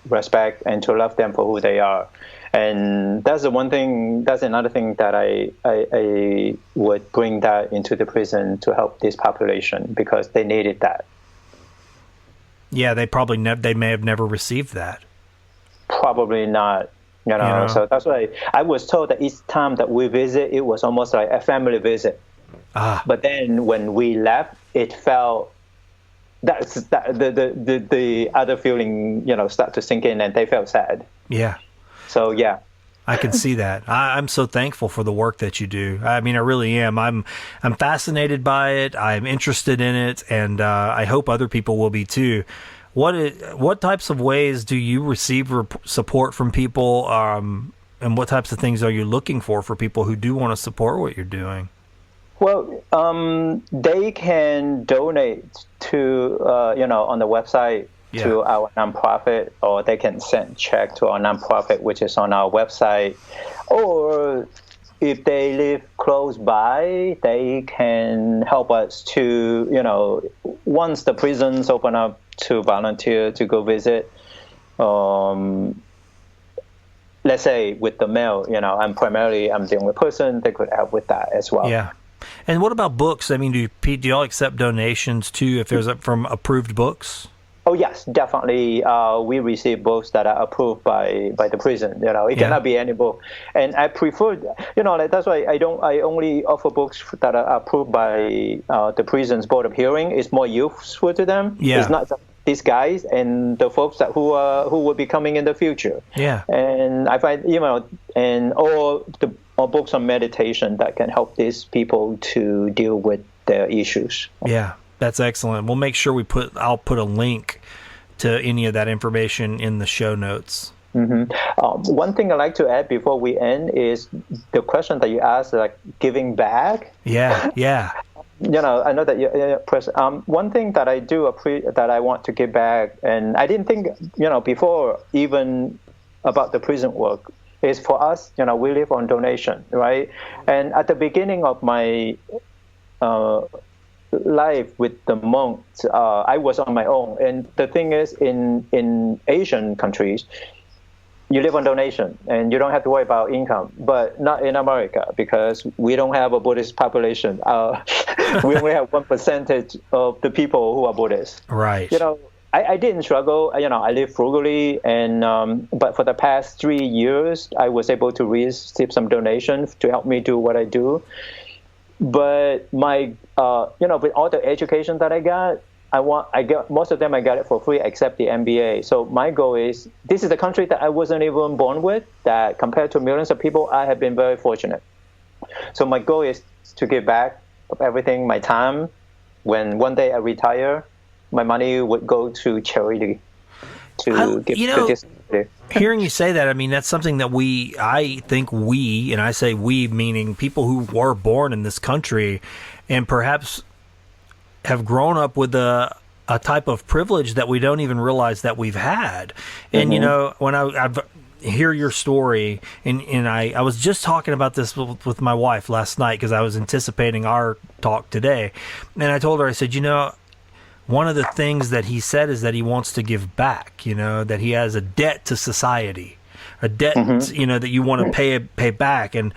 respect, and to love them for who they are. And that's another thing that I would bring that into the prison to help this population, because they needed that. Yeah, they may have never received that. Probably not. So that's why I was told that each time that we visit, it was almost like a family visit. But then when we left, it felt the other feeling, start to sink in, and they felt sad. Yeah. So yeah, I can see that. I'm so thankful for the work that you do. I mean, I really am. I'm fascinated by it. I'm interested in it, and I hope other people will be too. What types of ways do you receive support from people, and what types of things are you looking for people who do want to support what you're doing? Well, they can donate to on the website. Yeah. To our nonprofit, or they can send check to our nonprofit, which is on our website. Or if they live close by, they can help us to, once the prisons open up, to volunteer to go visit. Let's say with the mail, I'm the only person that could help with that as well. Yeah. And what about books? I mean, do y'all accept donations too if there's from approved books? Oh yes, definitely. We receive books that are approved by the prison. It cannot be any book, and I prefer. That's why I only offer books that are approved by the prison's board of hearing. It's more useful to them. Yeah. It's not these guys and the folks who will be coming in the future. Yeah. And I find and all books on meditation that can help these people to deal with their issues. Yeah. That's excellent. We'll make sure I'll put a link to any of that information in the show notes. One thing I'd like to add before we end is the question that you asked, like giving back. Yeah. I know that you press. One thing that I do that I want to give back, and I didn't think, before even about the prison work, is for us. We live on donation, right? And at the beginning of my life with the monks, I was on my own. And the thing is, in Asian countries, you live on donation and you don't have to worry about income, but not in America, because we don't have a Buddhist population. We only have 1% of the people who are Buddhists. Right. I didn't struggle. I live frugally, and but for the past 3 years, I was able to receive some donations to help me do what I do. But my, with all the education that I got, most of them I got it for free except the MBA. So my goal is, this is a country that I wasn't even born with, that compared to millions of people, I have been very fortunate. So my goal is to give back of everything, my time. When one day I retire, my money would go to charity to give to this country. Hearing you say that, I mean, that's something that I think we, and I say we, meaning people who were born in this country and perhaps have grown up with a a type of privilege that we don't even realize that we've had. And, you know, when I've hear your story, and I was just talking about this with my wife last night because I was anticipating our talk today, and I told her, I said, you know, one of the things that he said is that he wants to give back, you know, that he has a debt to society, a debt, you know, that you want to pay back. And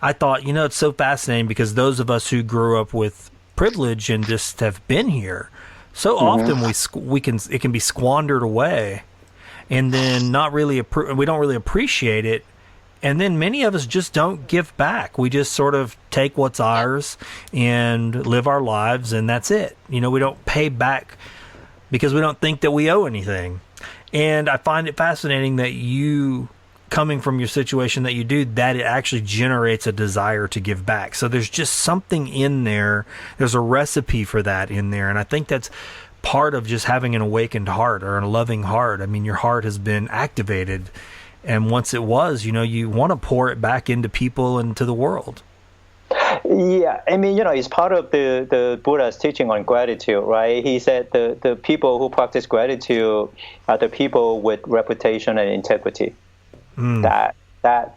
I thought, you know, it's so fascinating because those of us who grew up with privilege and just have been here, so often it can be squandered away, and then we don't really appreciate it, and then many of us just don't give back. We just sort of take what's ours and live our lives, and that's it. You know, we don't pay back because we don't think that we owe anything. And I find it fascinating that you, coming from your situation that you do, that it actually generates a desire to give back. So there's just something in there. There's a recipe for that in there. And I think that's part of just having an awakened heart or a loving heart. I mean, your heart has been activated. And once it was, you know, you want to pour it back into people and to the world. Yeah, I mean, you know, it's part of the Buddha's teaching on gratitude, right? He said the people who practice gratitude are the people with reputation and integrity. That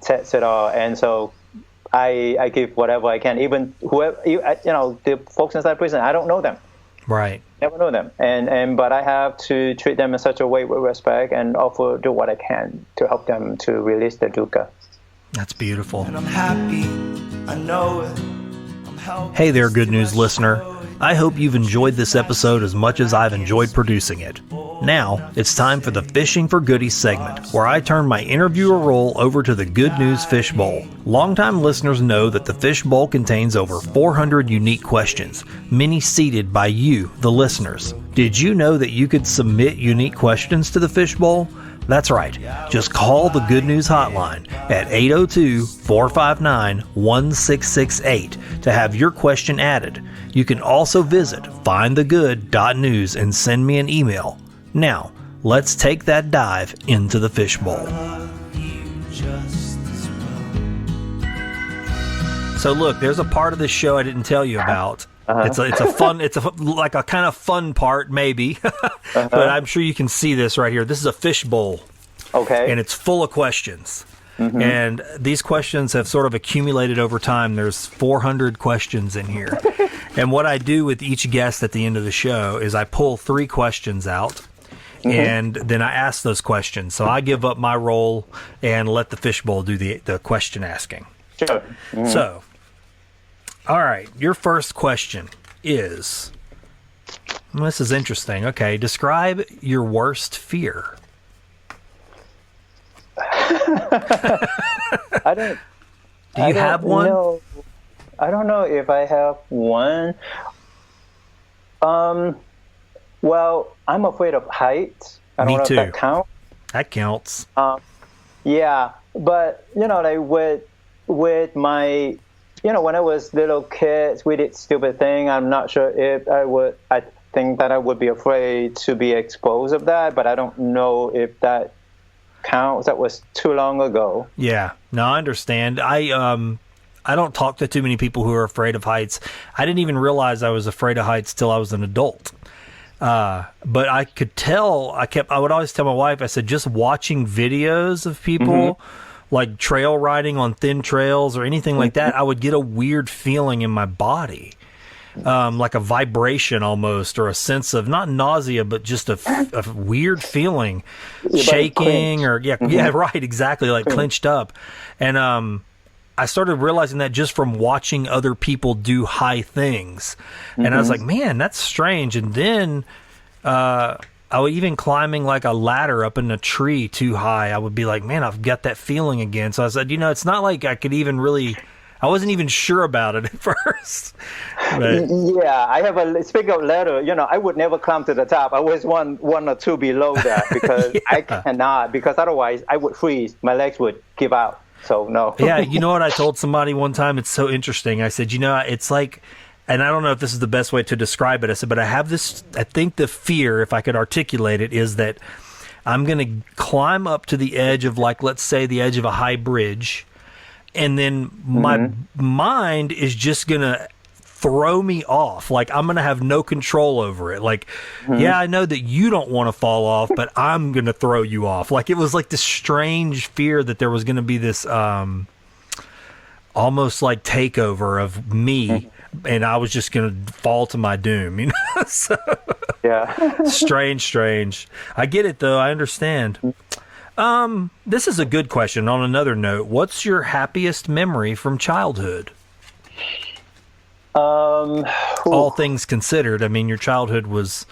sets it all. And so I give whatever I can, even whoever, you know, the folks inside prison, I don't know them. Right. Never know them. But I have to treat them in such a way with respect and do what I can to help them to release the dukkha. That's beautiful. And I'm happy, I know it. I'm helpless. Hey there, Good News listener. I hope you've enjoyed this episode as much as I've enjoyed producing it. Now, it's time for the Fishing for Goodies segment, where I turn my interviewer role over to the Good News Fishbowl. Longtime listeners know that the Fishbowl contains over 400 unique questions, many seeded by you, the listeners. Did you know that you could submit unique questions to the Fishbowl? That's right. Just call the Good News hotline at 802-459-1668 to have your question added. You can also visit findthegood.news and send me an email. Now, let's take that dive into the fishbowl. So look, there's a part of this show I didn't tell you about. It's like a kind of fun part, maybe, but I'm sure you can see this right here. This is a fishbowl, okay, and it's full of questions. And these questions have sort of accumulated over time. There's 400 questions in here. And what I do with each guest at the end of the show is I pull 3 questions out, and then I ask those questions. So I give up my role and let the fishbowl do the question asking. Sure. So, all right, your first question is, this is interesting. Okay, describe your worst fear. Do you have one? No, I don't know if I have one. Well, I'm afraid of heights. I don't know too. if that counts. That counts. Yeah, but you know, like with my, you know, when I was little kids, we did stupid thing. I'm not sure if I think that I would be afraid to be exposed of that, but I don't know if that counts. That was too long ago. Yeah, no, I understand. I don't talk to too many people who are afraid of heights. I didn't even realize I was afraid of heights till I was an adult. But I could tell. I would always tell my wife, I said, just watching videos of people like trail riding on thin trails or anything like that, I would get a weird feeling in my body. Like a vibration almost, or a sense of not nausea, but just a weird feeling, shaking, or yeah, right, exactly, like clenched up. And I started realizing that just from watching other people do high things, and I was like, man, that's strange. And then I would even climbing like a ladder up in a tree too high, I would be like, man, I've got that feeling again. So I said, you know, it's not like I could even really. I wasn't even sure about it at first. But. Yeah, I have speaking of ladder, you know, I would never climb to the top. I was one or two below that because I cannot, because otherwise I would freeze. My legs would give out. So no. Yeah, you know what I told somebody one time? It's so interesting. I said, you know, it's like, and I don't know if this is the best way to describe it. I said, but I have this, I think the fear, if I could articulate it, is that I'm going to climb up to the edge of, like, let's say the edge of a high bridge, and then my mind is just going to throw me off. Like, I'm going to have no control over it. Like, yeah, I know that you don't want to fall off, but I'm going to throw you off. Like, it was like this strange fear that there was going to be this almost like takeover of me, and I was just going to fall to my doom, you know? So, yeah. Strange. I get it, though. I understand. This is a good question. On another note, what's your happiest memory from childhood? All things considered, I mean, your childhood was...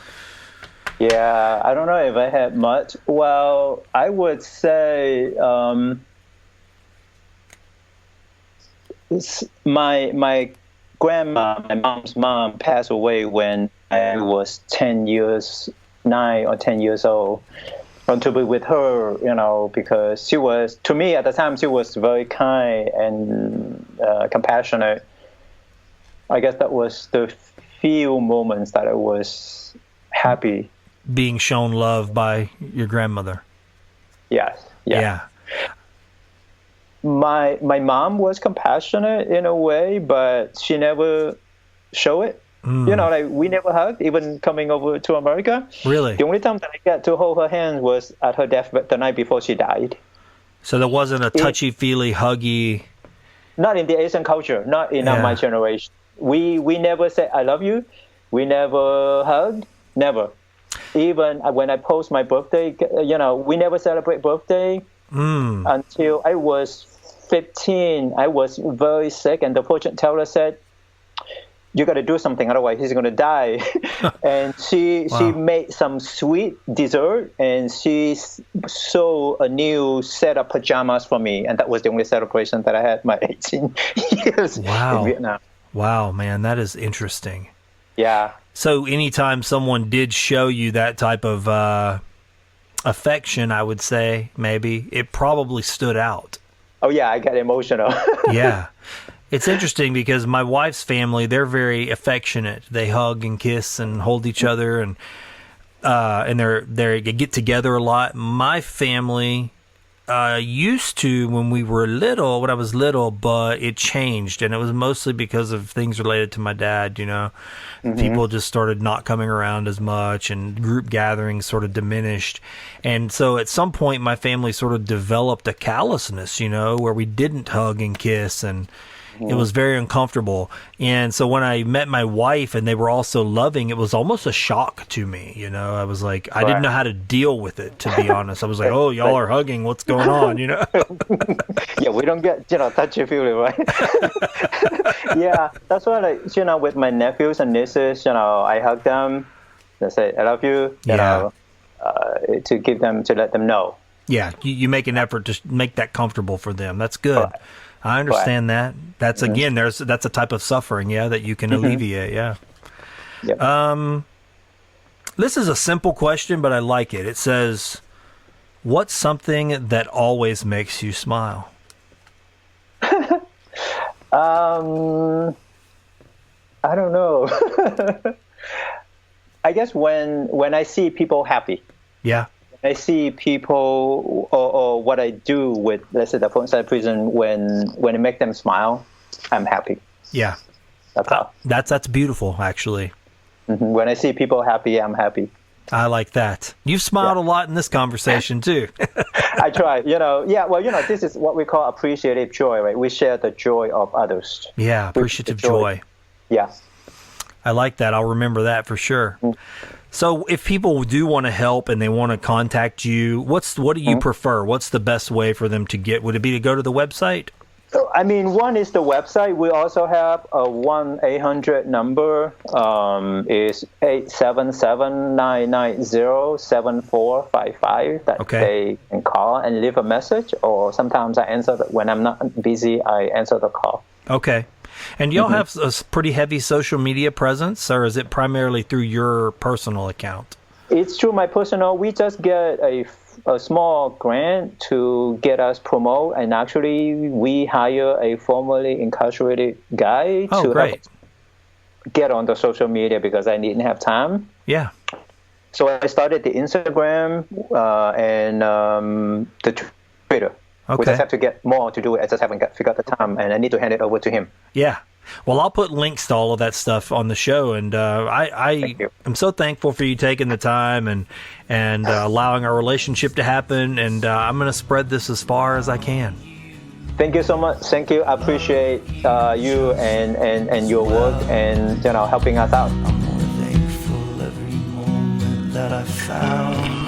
Yeah, I don't know if I had much. Well, I would say my grandma, my mom's mom, passed away when I was 9 or 10 years old. I want to be with her, you know, because she was, to me at the time, she was very kind and compassionate. I guess that was the few moments that I was happy. Being shown love by your grandmother. Yes. Yeah. My mom was compassionate in a way, but she never showed it. You know, like we never hugged, even coming over to America. Really? The only time that I got to hold her hand was at her deathbed the night before she died. So there wasn't a touchy-feely, huggy... Not in the Asian culture, not in my generation. We never said, I love you. We never hugged, never. Even when I post my birthday, you know, we never celebrate birthday until I was 15. I was very sick, and the fortune teller said, you got to do something, otherwise he's going to die. And she made some sweet dessert, and she sewed a new set of pajamas for me, and that was the only celebration that I had my 18 years in Vietnam. Wow, man, that is interesting. Yeah. So anytime someone did show you that type of affection, I would say, maybe, it probably stood out. Oh, yeah, I got emotional. Yeah. It's interesting because my wife's family, they're very affectionate. They hug and kiss and hold each other, and they get together a lot. My family used to when I was little, but it changed, and it was mostly because of things related to my dad, you know. People just started not coming around as much, and group gatherings sort of diminished. And so at some point, my family sort of developed a callousness, you know, where we didn't hug and kiss, and it was very uncomfortable. And so when I met my wife and they were all so loving, it was almost a shock to me. You know, I was like, I didn't know how to deal with it, to be honest. I was like, oh, y'all are hugging. What's going on? You know? Yeah, we don't get, you know, touchy-feely, right? Yeah, that's why, like, you know, with my nephews and nieces, you know, I hug them. They say, I love you, you know, to let them know. Yeah, you make an effort to make that comfortable for them. That's good. Right. I understand that. That's again, that's a type of suffering, that you can alleviate. Yeah. Yep. This is a simple question, but I like it. It says, "What's something that always makes you smile?" I don't know. I guess when I see people happy. Yeah. I see people, or what I do with, let's say, the phone side prison, when it makes them smile, I'm happy. Yeah. That's all. That's beautiful, actually. When I see people happy, I'm happy. I like that. You've smiled a lot in this conversation, too. I try, this is what we call appreciative joy, right? We share the joy of others. Yeah, appreciative joy. Yeah. I like that. I'll remember that for sure. So if people do want to help and they want to contact you, what do you prefer? What's the best way for them to get? Would it be to go to the website? I mean, one is the website. We also have a 1-800 number. Is 877-990-7455 that they can call and leave a message. Or sometimes I answer when I'm not busy. I answer the call. Okay. And y'all have a pretty heavy social media presence, or is it primarily through your personal account? It's through my personal. We just get a small grant to get us promote, and actually we hire a formerly incarcerated guy to help get on the social media because I didn't have time. Yeah. So I started the Instagram and the Twitter. Okay. We just have to get more to do it. I just haven't figured out the time, and I need to hand it over to him. Yeah. Well, I'll put links to all of that stuff on the show, and I am so thankful for you taking the time and allowing our relationship to happen, and I'm going to spread this as far as I can. Thank you so much. Thank you. I appreciate you and your work and helping us out. I'm more thankful every moment that I found.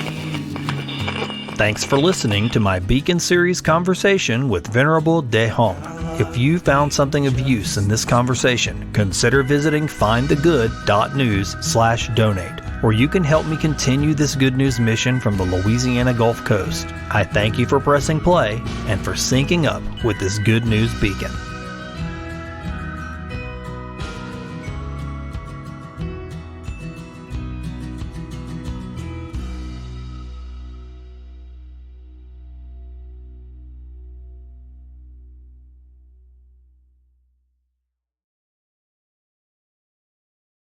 Thanks for listening to my Beacon Series conversation with Venerable De Hong. If you found something of use in this conversation, consider visiting findthegood.news/donate, where you can help me continue this good news mission from the Louisiana Gulf Coast. I thank you for pressing play and for syncing up with this good news beacon.